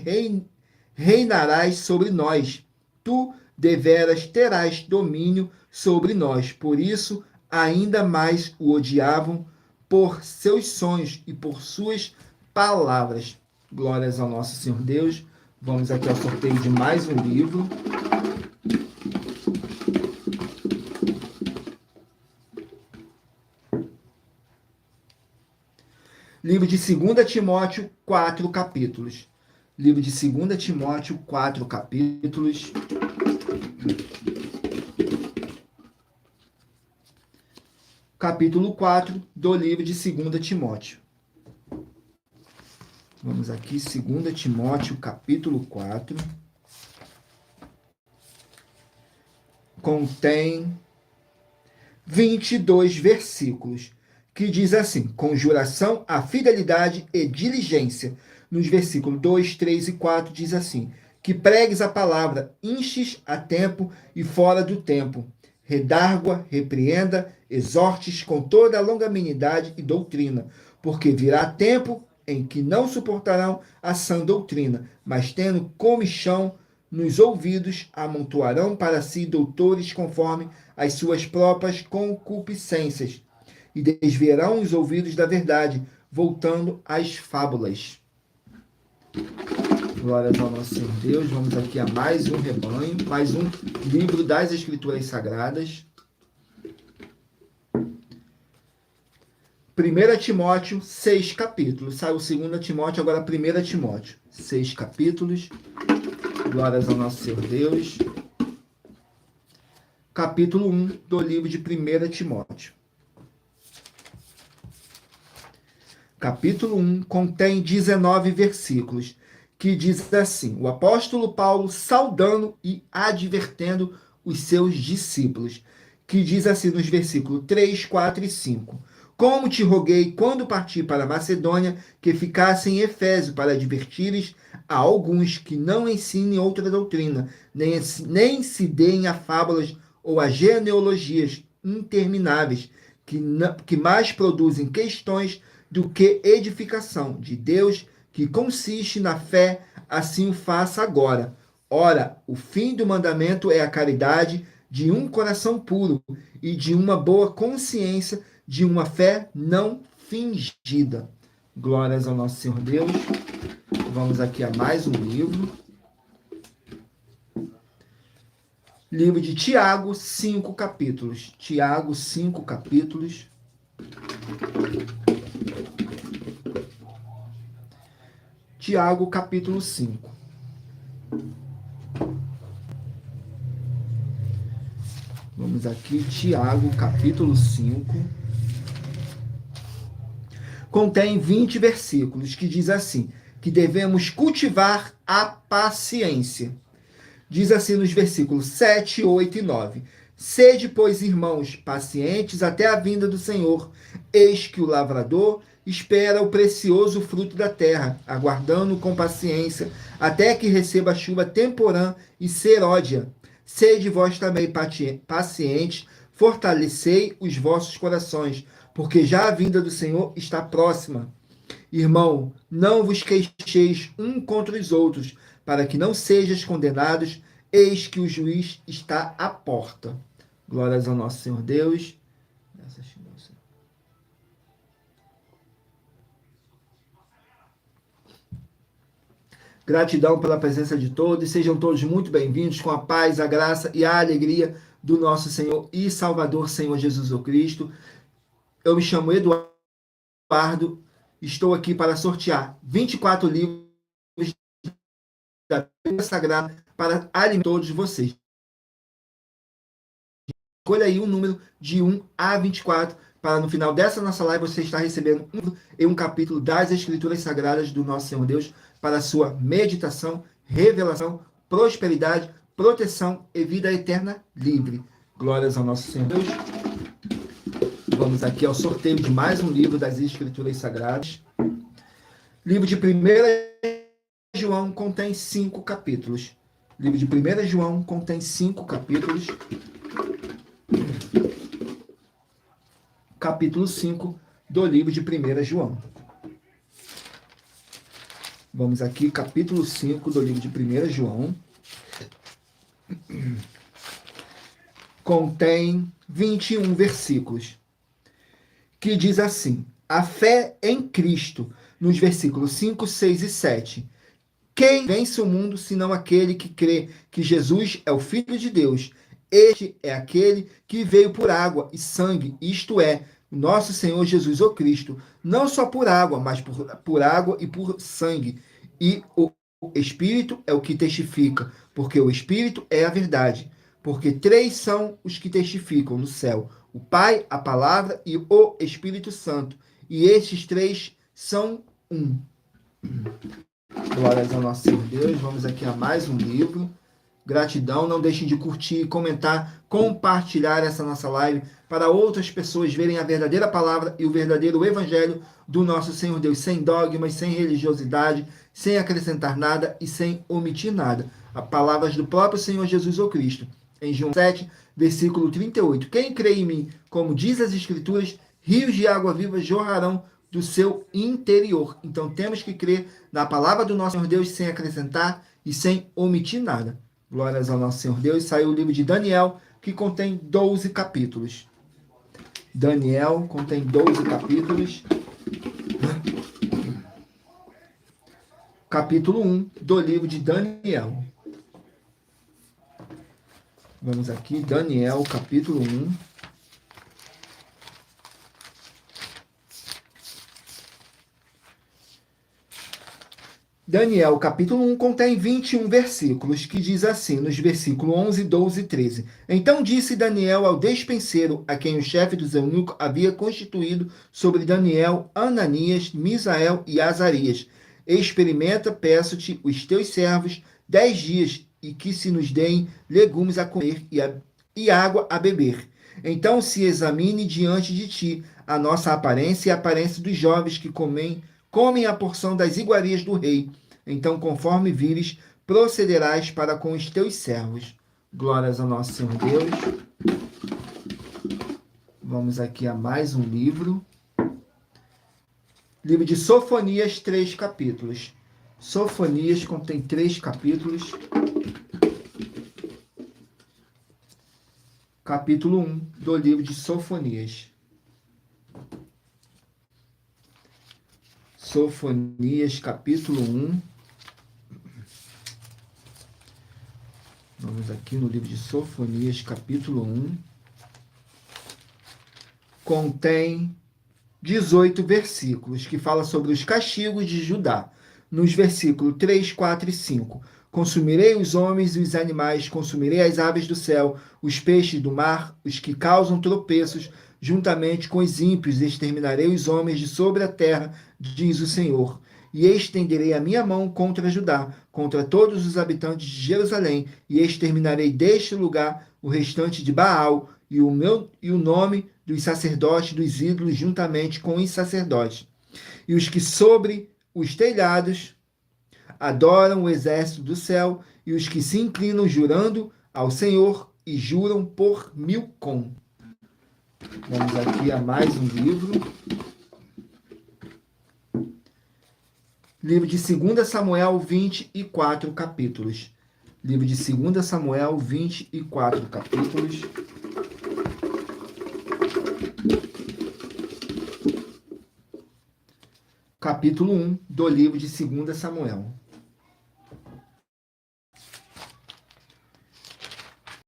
reinarás sobre nós. Tu, deveras, terás domínio sobre nós. Por isso, ainda mais o odiavam por seus sonhos e por suas palavras. Glórias ao nosso Senhor Deus. Vamos aqui ao sorteio de mais um livro. Livro de 2 Timóteo, 4 capítulos. Livro de 2 Timóteo, 4 capítulos. Capítulo 4 do livro de 2 Timóteo. Vamos aqui, 2 Timóteo, capítulo 4. Contém 22 versículos. Que diz assim: conjuração, a fidelidade e diligência. Nos versículos 2, 3 e 4 diz assim: que pregues a palavra, instes a tempo e fora do tempo. Redargua, repreenda, exortes com toda a longanimidade e doutrina, porque virá tempo em que não suportarão a sã doutrina, mas tendo comichão nos ouvidos amontoarão para si doutores conforme as suas próprias concupiscências, e desviarão os ouvidos da verdade, voltando às fábulas. Glórias ao nosso Senhor Deus. Vamos aqui a mais um rebanho, mais um livro das Escrituras Sagradas. 1 Timóteo, 6 capítulos. Saiu 2 Timóteo, agora 1 Timóteo. 6 capítulos. Glórias ao nosso Senhor Deus. Capítulo 1 do livro de 1 Timóteo. Capítulo 1 contém 19 versículos, que diz assim: o apóstolo Paulo saudando e advertendo os seus discípulos, que diz assim nos versículos 3, 4 e 5. Como te roguei, quando parti para a Macedônia, que ficasse em Efésio, para advertires a alguns que não ensinem outra doutrina, nem se deem a fábulas ou a genealogias intermináveis, que mais produzem questões do que edificação de Deus, que consiste na fé, assim o faça agora. Ora, o fim do mandamento é a caridade de um coração puro e de uma boa consciência, de uma fé não fingida. Glórias ao nosso Senhor Deus. Vamos aqui a mais um livro. Livro de Tiago, 5 capítulos. Tiago, 5 capítulos. Tiago, capítulo 5. Vamos aqui, Tiago, capítulo 5. Contém 20 versículos, que diz assim, que devemos cultivar a paciência. Diz assim nos versículos 7, 8 e 9. Sede, pois, irmãos, pacientes até a vinda do Senhor. Eis que o lavrador espera o precioso fruto da terra, aguardando com paciência, até que receba a chuva temporã e seródia. Sede vós também pacientes, fortalecei os vossos corações, porque já a vinda do Senhor está próxima. Irmão, não vos queixeis um contra os outros, para que não sejais condenados, eis que o juiz está à porta. Glórias ao nosso Senhor Deus. Gratidão pela presença de todos, sejam todos muito bem-vindos com a paz, a graça e a alegria do nosso Senhor e Salvador, Senhor Jesus Cristo. Eu me chamo Eduardo, estou aqui para sortear 24 livros da Bíblia Sagrada para alimentar todos vocês. Escolha aí um número de 1 a 24, para no final dessa nossa live você estar recebendo um capítulo das Escrituras Sagradas do nosso Senhor Deus, para a sua meditação, revelação, prosperidade, proteção e vida eterna livre. Glórias ao nosso Senhor Deus. Vamos aqui ao sorteio de mais um livro das Escrituras Sagradas. Livro de 1 João contém 5 capítulos. Livro de 1 João contém 5 capítulos. Capítulo 5 do livro de 1 João. Vamos aqui, capítulo 5 do livro de 1 João. Contém 21 versículos, que diz assim: a fé em Cristo, nos versículos 5, 6 e 7. Quem vence o mundo, senão aquele que crê que Jesus é o Filho de Deus? Este é aquele que veio por água e sangue, isto é, nosso Senhor Jesus o Cristo, não só por água, mas por água e por sangue. E o Espírito é o que testifica, porque o Espírito é a verdade. Porque 3 são os que testificam no céu: o Pai, a Palavra e o Espírito Santo. E estes 3 são um. Glórias ao nosso Senhor Deus. Vamos aqui a mais um livro. Gratidão, não deixem de curtir, comentar, compartilhar essa nossa live para outras pessoas verem a verdadeira palavra e o verdadeiro evangelho do nosso Senhor Deus, sem dogmas, sem religiosidade, sem acrescentar nada e sem omitir nada. As palavras do próprio Senhor Jesus o Cristo, em João 7, versículo 38. Quem crê em mim, como diz as Escrituras, rios de água viva jorrarão do seu interior. Então temos que crer na palavra do nosso Senhor Deus sem acrescentar e sem omitir nada. Glórias ao nosso Senhor Deus. Saiu o livro de Daniel, que contém 12 capítulos. Daniel contém 12 capítulos. Capítulo 1 do livro de Daniel. Vamos aqui, Daniel, capítulo 1. Daniel, capítulo 1, contém 21 versículos, que diz assim, nos versículos 11, 12 e 13. Então disse Daniel ao despenseiro, a quem o chefe dos eunucos havia constituído sobre Daniel, Ananias, Misael e Azarias: experimenta, peço-te, os teus servos 10 dias, e que se nos deem legumes a comer e água a beber. Então se examine diante de ti a nossa aparência e a aparência dos jovens que comem a porção das iguarias do rei. Então, conforme vires, procederás para com os teus servos. Glórias ao nosso Senhor Deus. Vamos aqui a mais um livro. Livro de Sofonias, 3 capítulos. Sofonias contém 3 capítulos. Capítulo 1 do livro de Sofonias. Sofonias, capítulo 1. Vamos aqui no livro de Sofonias, capítulo 1. Contém 18 versículos, que fala sobre os castigos de Judá. Nos versículos 3, 4 e 5. Consumirei os homens e os animais, consumirei as aves do céu, os peixes do mar, os que causam tropeços, juntamente com os ímpios, exterminarei os homens de sobre a terra, diz o Senhor. E estenderei a minha mão contra Judá, contra todos os habitantes de Jerusalém, e exterminarei deste lugar o restante de Baal, e o nome dos sacerdotes dos ídolos, juntamente com os sacerdotes. E os que sobre os telhados adoram o exército do céu, e os que se inclinam jurando ao Senhor, e juram por Milcom. Vamos aqui a mais um livro. Livro de 2 Samuel, 24 capítulos. Livro de 2 Samuel, 24 capítulos. Capítulo 1 do livro de 2 Samuel.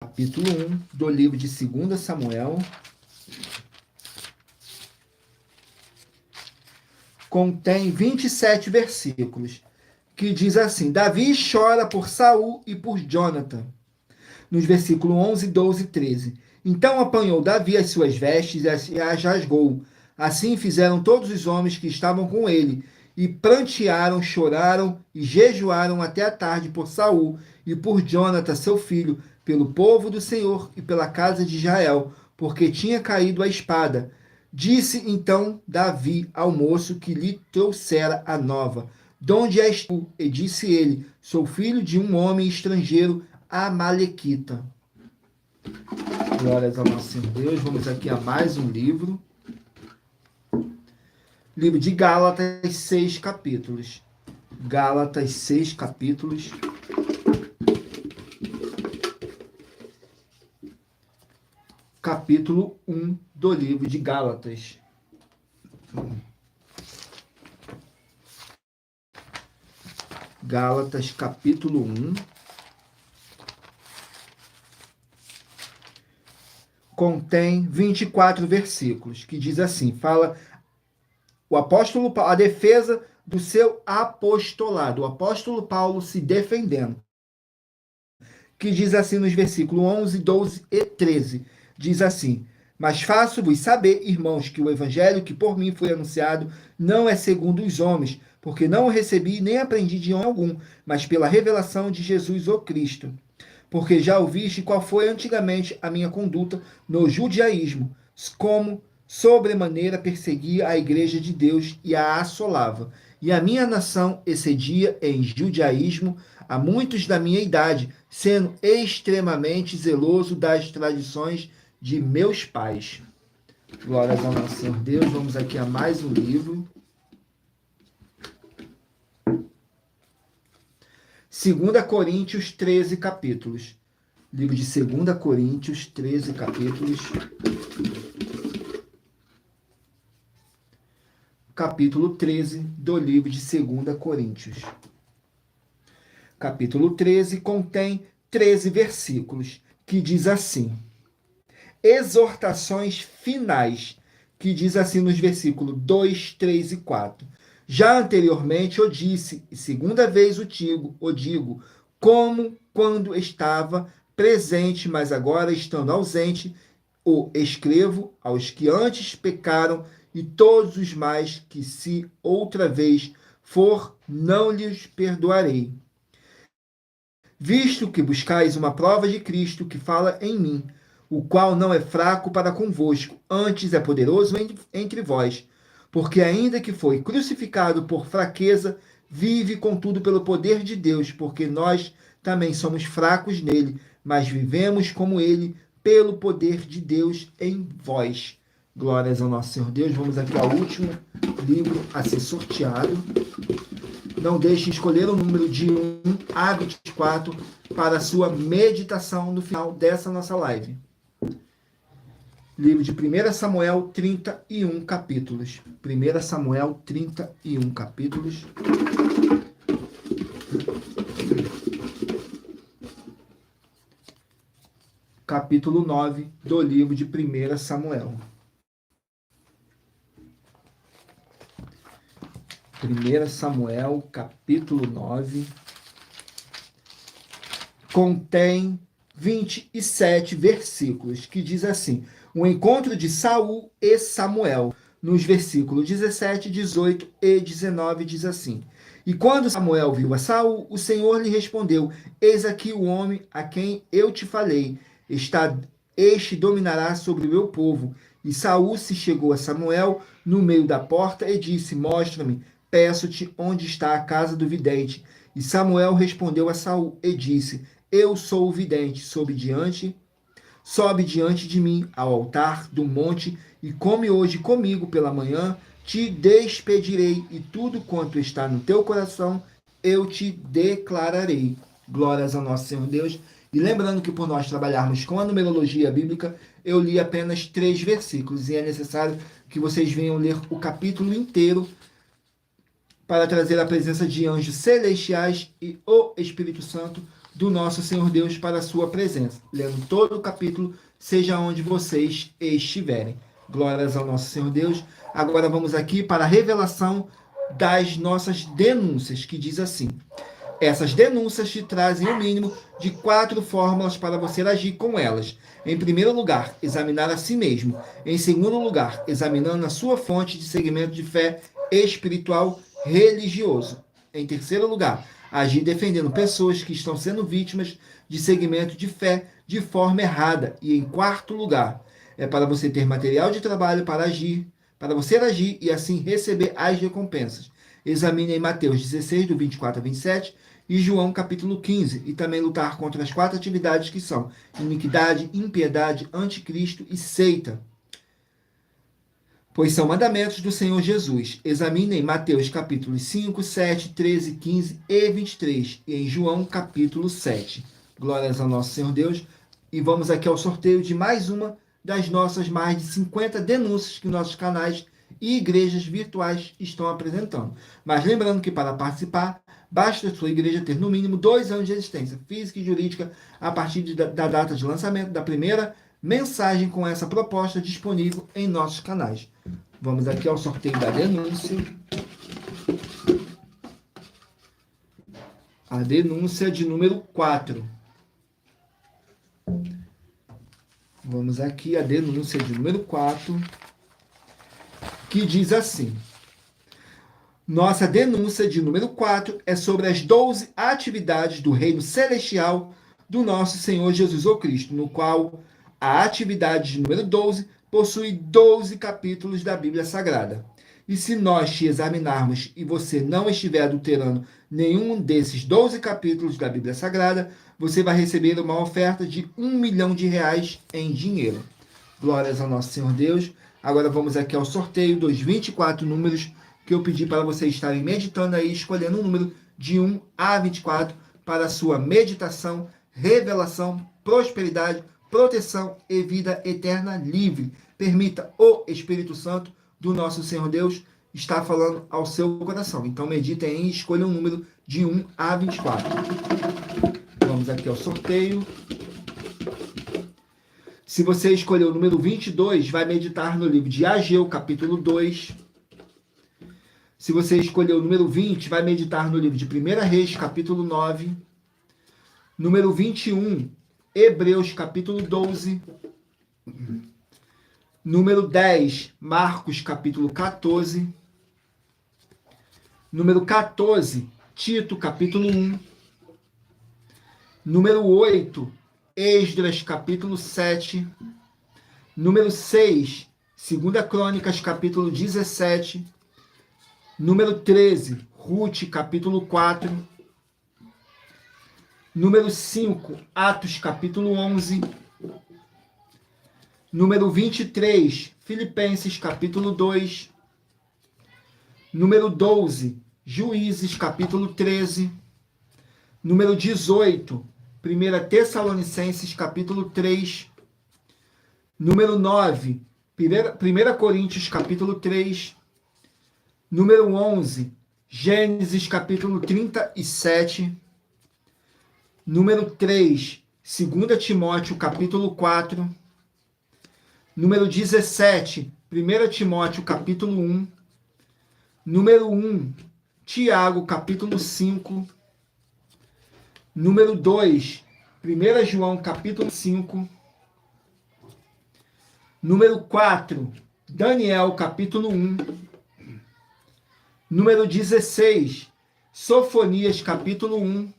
Capítulo 1 do livro de 2 Samuel. Contém 27 versículos, que diz assim: Davi chora por Saul e por Jonathan. Nos versículos 11, 12 e 13. Então apanhou Davi as suas vestes e as rasgou. Assim fizeram todos os homens que estavam com ele, e prantearam, choraram e jejuaram até a tarde por Saul e por Jonathan, seu filho, pelo povo do Senhor e pela casa de Israel, porque tinha caído a espada. Disse então Davi ao moço que lhe trouxera a nova: De onde és tu? E disse ele: Sou filho de um homem estrangeiro, amalequita. Glórias ao nosso Senhor Deus. Vamos aqui a mais um livro. Livro de Gálatas, 6 capítulos. Gálatas, 6 capítulos. Capítulo 1 do livro de Gálatas. Gálatas, capítulo 1. Contém 24 versículos, que diz assim, fala o apóstolo Paulo, a defesa do seu apostolado, o apóstolo Paulo se defendendo, que diz assim nos versículos 11, 12 e 13, diz assim: Mas faço-vos saber, irmãos, que o evangelho que por mim foi anunciado não é segundo os homens, porque não o recebi nem aprendi de homem algum, mas pela revelação de Jesus o Cristo. Porque já ouviste qual foi antigamente a minha conduta no judaísmo, como sobremaneira perseguia a igreja de Deus e a assolava. E a minha nação excedia em judaísmo a muitos da minha idade, sendo extremamente zeloso das tradições de meus pais. Glórias ao nosso Senhor Deus. Vamos aqui a mais um livro. 2 Coríntios, 13 capítulos. Livro de 2 Coríntios, 13 capítulos. Capítulo 13 do livro de 2 Coríntios. Capítulo 13 contém 13 versículos, que diz assim: exortações finais, que diz assim nos versículos 2, 3 e 4. Já anteriormente eu disse, e segunda vez o digo, como quando estava presente, mas agora estando ausente, o escrevo aos que antes pecaram e todos os mais que se outra vez for, não lhes perdoarei. Visto que buscais uma prova de Cristo que fala em mim, o qual não é fraco para convosco, antes é poderoso entre vós, porque ainda que foi crucificado por fraqueza, vive contudo pelo poder de Deus, porque nós também somos fracos nele, mas vivemos como ele, pelo poder de Deus em vós. Glórias ao nosso Senhor Deus. Vamos aqui ao último livro a ser sorteado. Não deixe de escolher o número de 1 a 24 para a sua meditação no final dessa nossa live. Livro de 1 Samuel, 31 capítulos. 1 Samuel, 31 capítulos. Capítulo 9 do livro de 1 Samuel. 1 Samuel, capítulo 9, contém 27 versículos, que diz assim: o encontro de Saul e Samuel. Nos versículos 17, 18 e 19 diz assim: e quando Samuel viu a Saul, o Senhor lhe respondeu: eis aqui o homem a quem eu te falei, este dominará sobre o meu povo. E Saul se chegou a Samuel no meio da porta e disse: mostra-me, peço-te, onde está a casa do vidente. E Samuel respondeu a Saul e disse: eu sou o vidente, sobe diante de mim ao altar do monte, e come hoje comigo pela manhã, te despedirei, e tudo quanto está no teu coração eu te declararei. Glórias ao nosso Senhor Deus. E lembrando que por nós trabalharmos com a numerologia bíblica, eu li apenas 3 versículos, e é necessário que vocês venham ler o capítulo inteiro para trazer a presença de anjos celestiais e o Espírito Santo do nosso Senhor Deus para a sua presença. Lendo todo o capítulo, seja onde vocês estiverem. Glórias ao nosso Senhor Deus. Agora vamos aqui para a revelação das nossas denúncias, que diz assim: essas denúncias te trazem o mínimo de 4 fórmulas para você agir com elas. Em primeiro lugar, examinar a si mesmo. Em segundo lugar, examinando a sua fonte de segmento de fé espiritual religioso. Em terceiro lugar, agir defendendo pessoas que estão sendo vítimas de segmento de fé de forma errada. E em quarto lugar, é para você ter material de trabalho para você agir e assim receber as recompensas. Examine em Mateus 16, do 24 a 27, e João capítulo 15, e também lutar contra as 4 atividades que são iniquidade, impiedade, anticristo e seita, pois são mandamentos do Senhor Jesus. Examine em Mateus capítulos 5, 7, 13, 15 e 23, e em João capítulo 7. Glórias ao nosso Senhor Deus. E vamos aqui ao sorteio de mais uma das nossas mais de 50 denúncias que nossos canais e igrejas virtuais estão apresentando. Mas lembrando que para participar, basta a sua igreja ter no mínimo 2 anos de existência física e jurídica a partir da data de lançamento da primeira mensagem com essa proposta disponível em nossos canais. Vamos aqui ao sorteio da denúncia. A denúncia de número 4. Vamos aqui a denúncia de número 4, que diz assim: nossa denúncia de número 4 é sobre as 12 atividades do reino celestial do nosso Senhor Jesus o Cristo, no qual a atividade de número 12 possui 12 capítulos da Bíblia Sagrada. E se nós te examinarmos e você não estiver adulterando nenhum desses 12 capítulos da Bíblia Sagrada, você vai receber uma oferta de R$1 milhão em dinheiro. Glórias ao nosso Senhor Deus. Agora vamos aqui ao sorteio dos 24 números que eu pedi para vocês estarem meditando aí, escolhendo um número de 1 a 24 para a sua meditação, revelação, prosperidade, proteção e vida eterna livre. Permita o Espírito Santo do nosso Senhor Deus estar falando ao seu coração. Então, medita em escolha um número de 1 a 24. Vamos aqui ao sorteio. Se você escolher o número 22, vai meditar no livro de Ageu, capítulo 2. Se você escolher o número 20, vai meditar no livro de 1 Reis, capítulo 9. Número 21, Hebreus, capítulo 12. Número 10, Marcos, capítulo 14. Número 14, Tito, capítulo 1. Número 8, Esdras, capítulo 7. Número 6, 2 Crônicas, capítulo 17. Número 13, Ruth, capítulo 4. Número 5, Atos, capítulo 11. Número 23, Filipenses, capítulo 2. Número 12, Juízes, capítulo 13. Número 18, 1 Tessalonicenses, capítulo 3. Número 9, 1 Coríntios, capítulo 3. Número 11, Gênesis, capítulo 37. Número 3, 2 Timóteo, capítulo 4. Número 17, 1 Timóteo, capítulo 1. Número 1, Tiago, capítulo 5. Número 2, 1 João, capítulo 5. Número 4, Daniel, capítulo 1. Número 16, Sofonias, capítulo 1.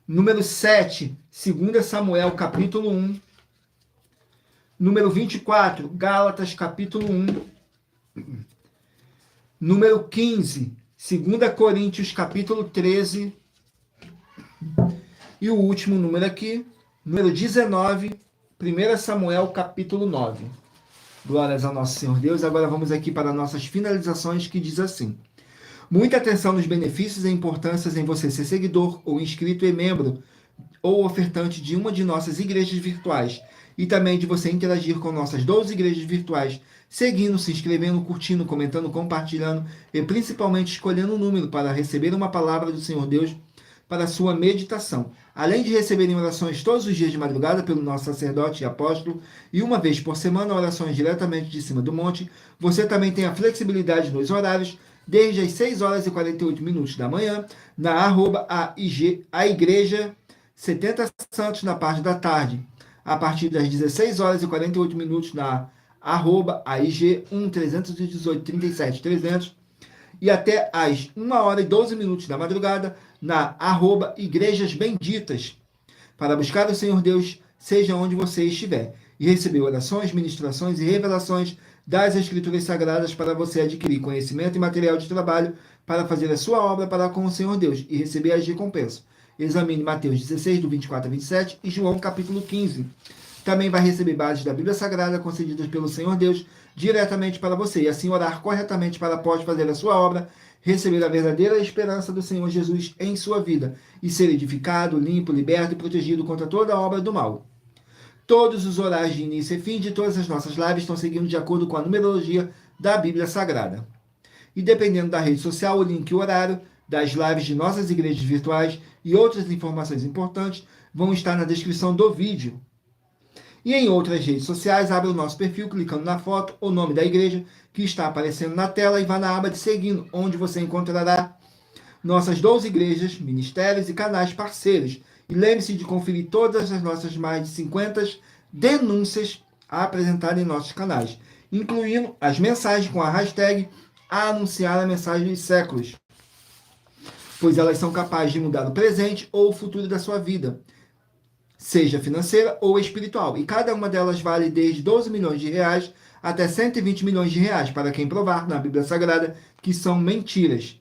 Número 7, 2 Samuel, capítulo 1. Número 24, Gálatas, capítulo 1. Número 15, 2 Coríntios, capítulo 13. E o último número aqui, número 19, 1 Samuel, capítulo 9. Glórias ao nosso Senhor Deus. Agora vamos aqui para nossas finalizações, que diz assim: muita atenção nos benefícios e importâncias em você ser seguidor ou inscrito e membro ou ofertante de uma de nossas igrejas virtuais, e também de você interagir com nossas 12 igrejas virtuais, seguindo, se inscrevendo, curtindo, comentando, compartilhando e principalmente escolhendo um número para receber uma palavra do Senhor Deus para a sua meditação. Além de receberem orações todos os dias de madrugada pelo nosso sacerdote e apóstolo, e uma vez por semana orações diretamente de cima do monte, você também tem a flexibilidade nos horários, desde as 6 horas e 48 minutos da manhã, na a igreja 70 Santos, na parte da tarde, a partir das 16 horas e 48 minutos na AIG 1-318 37 300, e até às 1 hora e 12 minutos da madrugada na Igrejas Benditas, para buscar o Senhor Deus, seja onde você estiver, e receber orações, ministrações e revelações das Escrituras Sagradas para você adquirir conhecimento e material de trabalho para fazer a sua obra para com o Senhor Deus e receber as recompensas. Examine Mateus 16, do 24 a 27 e João capítulo 15. Também vai receber bases da Bíblia Sagrada concedidas pelo Senhor Deus diretamente para você, e assim orar corretamente para após fazer a sua obra, receber a verdadeira esperança do Senhor Jesus em sua vida e ser edificado, limpo, liberto e protegido contra toda obra do mal. Todos os horários de início e fim de todas as nossas lives estão seguindo de acordo com a numerologia da Bíblia Sagrada. E dependendo da rede social, o link e o horário das lives de nossas igrejas virtuais e outras informações importantes vão estar na descrição do vídeo. E em outras redes sociais, abra o nosso perfil clicando na foto ou nome da igreja que está aparecendo na tela e vá na aba de seguindo, onde você encontrará nossas 12 igrejas, ministérios e canais parceiros. E lembre-se de conferir todas as nossas mais de 50 denúncias a apresentar em nossos canais, incluindo as mensagens com a hashtag a anunciar a mensagem dos séculos, pois elas são capazes de mudar o presente ou o futuro da sua vida, seja financeira ou espiritual. E cada uma delas vale desde 12 milhões de reais até 120 milhões de reais, para quem provar na Bíblia Sagrada que são mentiras.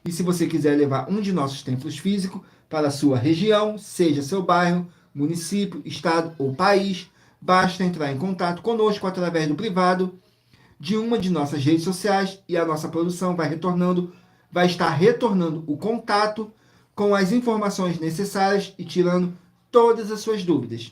E se você quiser levar um de nossos templos físicos para a sua região, seja seu bairro, município, estado ou país, basta entrar em contato conosco através do privado de uma de nossas redes sociais, e a nossa produção vai estar retornando o contato com as informações necessárias e tirando todas as suas dúvidas.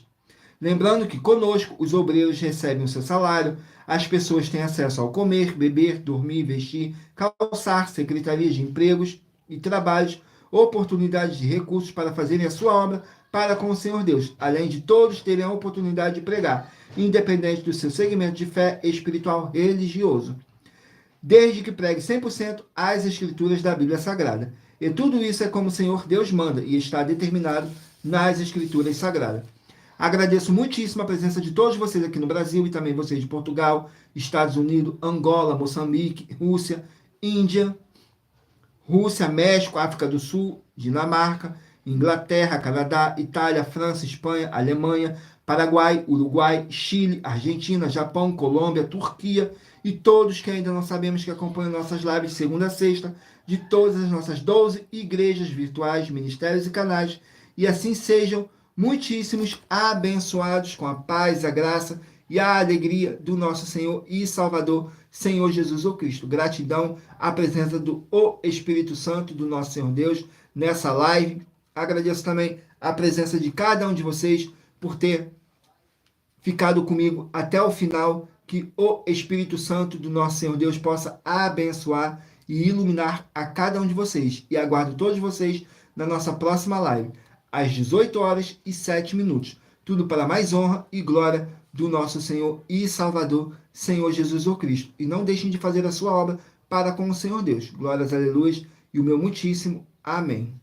Lembrando que conosco os obreiros recebem o seu salário, as pessoas têm acesso ao comer, beber, dormir, vestir, calçar, secretarias de empregos e trabalhos, oportunidades de recursos para fazerem a sua obra para com o Senhor Deus, além de todos terem a oportunidade de pregar, independente do seu segmento de fé espiritual religioso, desde que pregue 100% as escrituras da Bíblia Sagrada. E tudo isso é como o Senhor Deus manda e está determinado nas escrituras sagradas. Agradeço muitíssimo a presença de todos vocês aqui no Brasil e também vocês de Portugal, Estados Unidos, Angola, Moçambique, Rússia, Índia, México, África do Sul, Dinamarca, Inglaterra, Canadá, Itália, França, Espanha, Alemanha, Paraguai, Uruguai, Chile, Argentina, Japão, Colômbia, Turquia e todos que ainda não sabemos que acompanham nossas lives de segunda a sexta, de todas as nossas 12 igrejas virtuais, ministérios e canais, e assim sejam muitíssimos abençoados com a paz, a graça e a alegria do nosso Senhor e Salvador, Senhor Jesus o Cristo. Gratidão à presença do Espírito Santo, do nosso Senhor Deus, nessa live. Agradeço também a presença de cada um de vocês por ter ficado comigo até o final. Que o Espírito Santo do nosso Senhor Deus possa abençoar e iluminar a cada um de vocês. E aguardo todos vocês na nossa próxima live, às 18h07. Tudo para mais honra e glória do nosso Senhor e Salvador, Senhor Jesus o Cristo. E não deixem de fazer a sua obra para com o Senhor Deus. Glórias, aleluia, e o meu muitíssimo amém.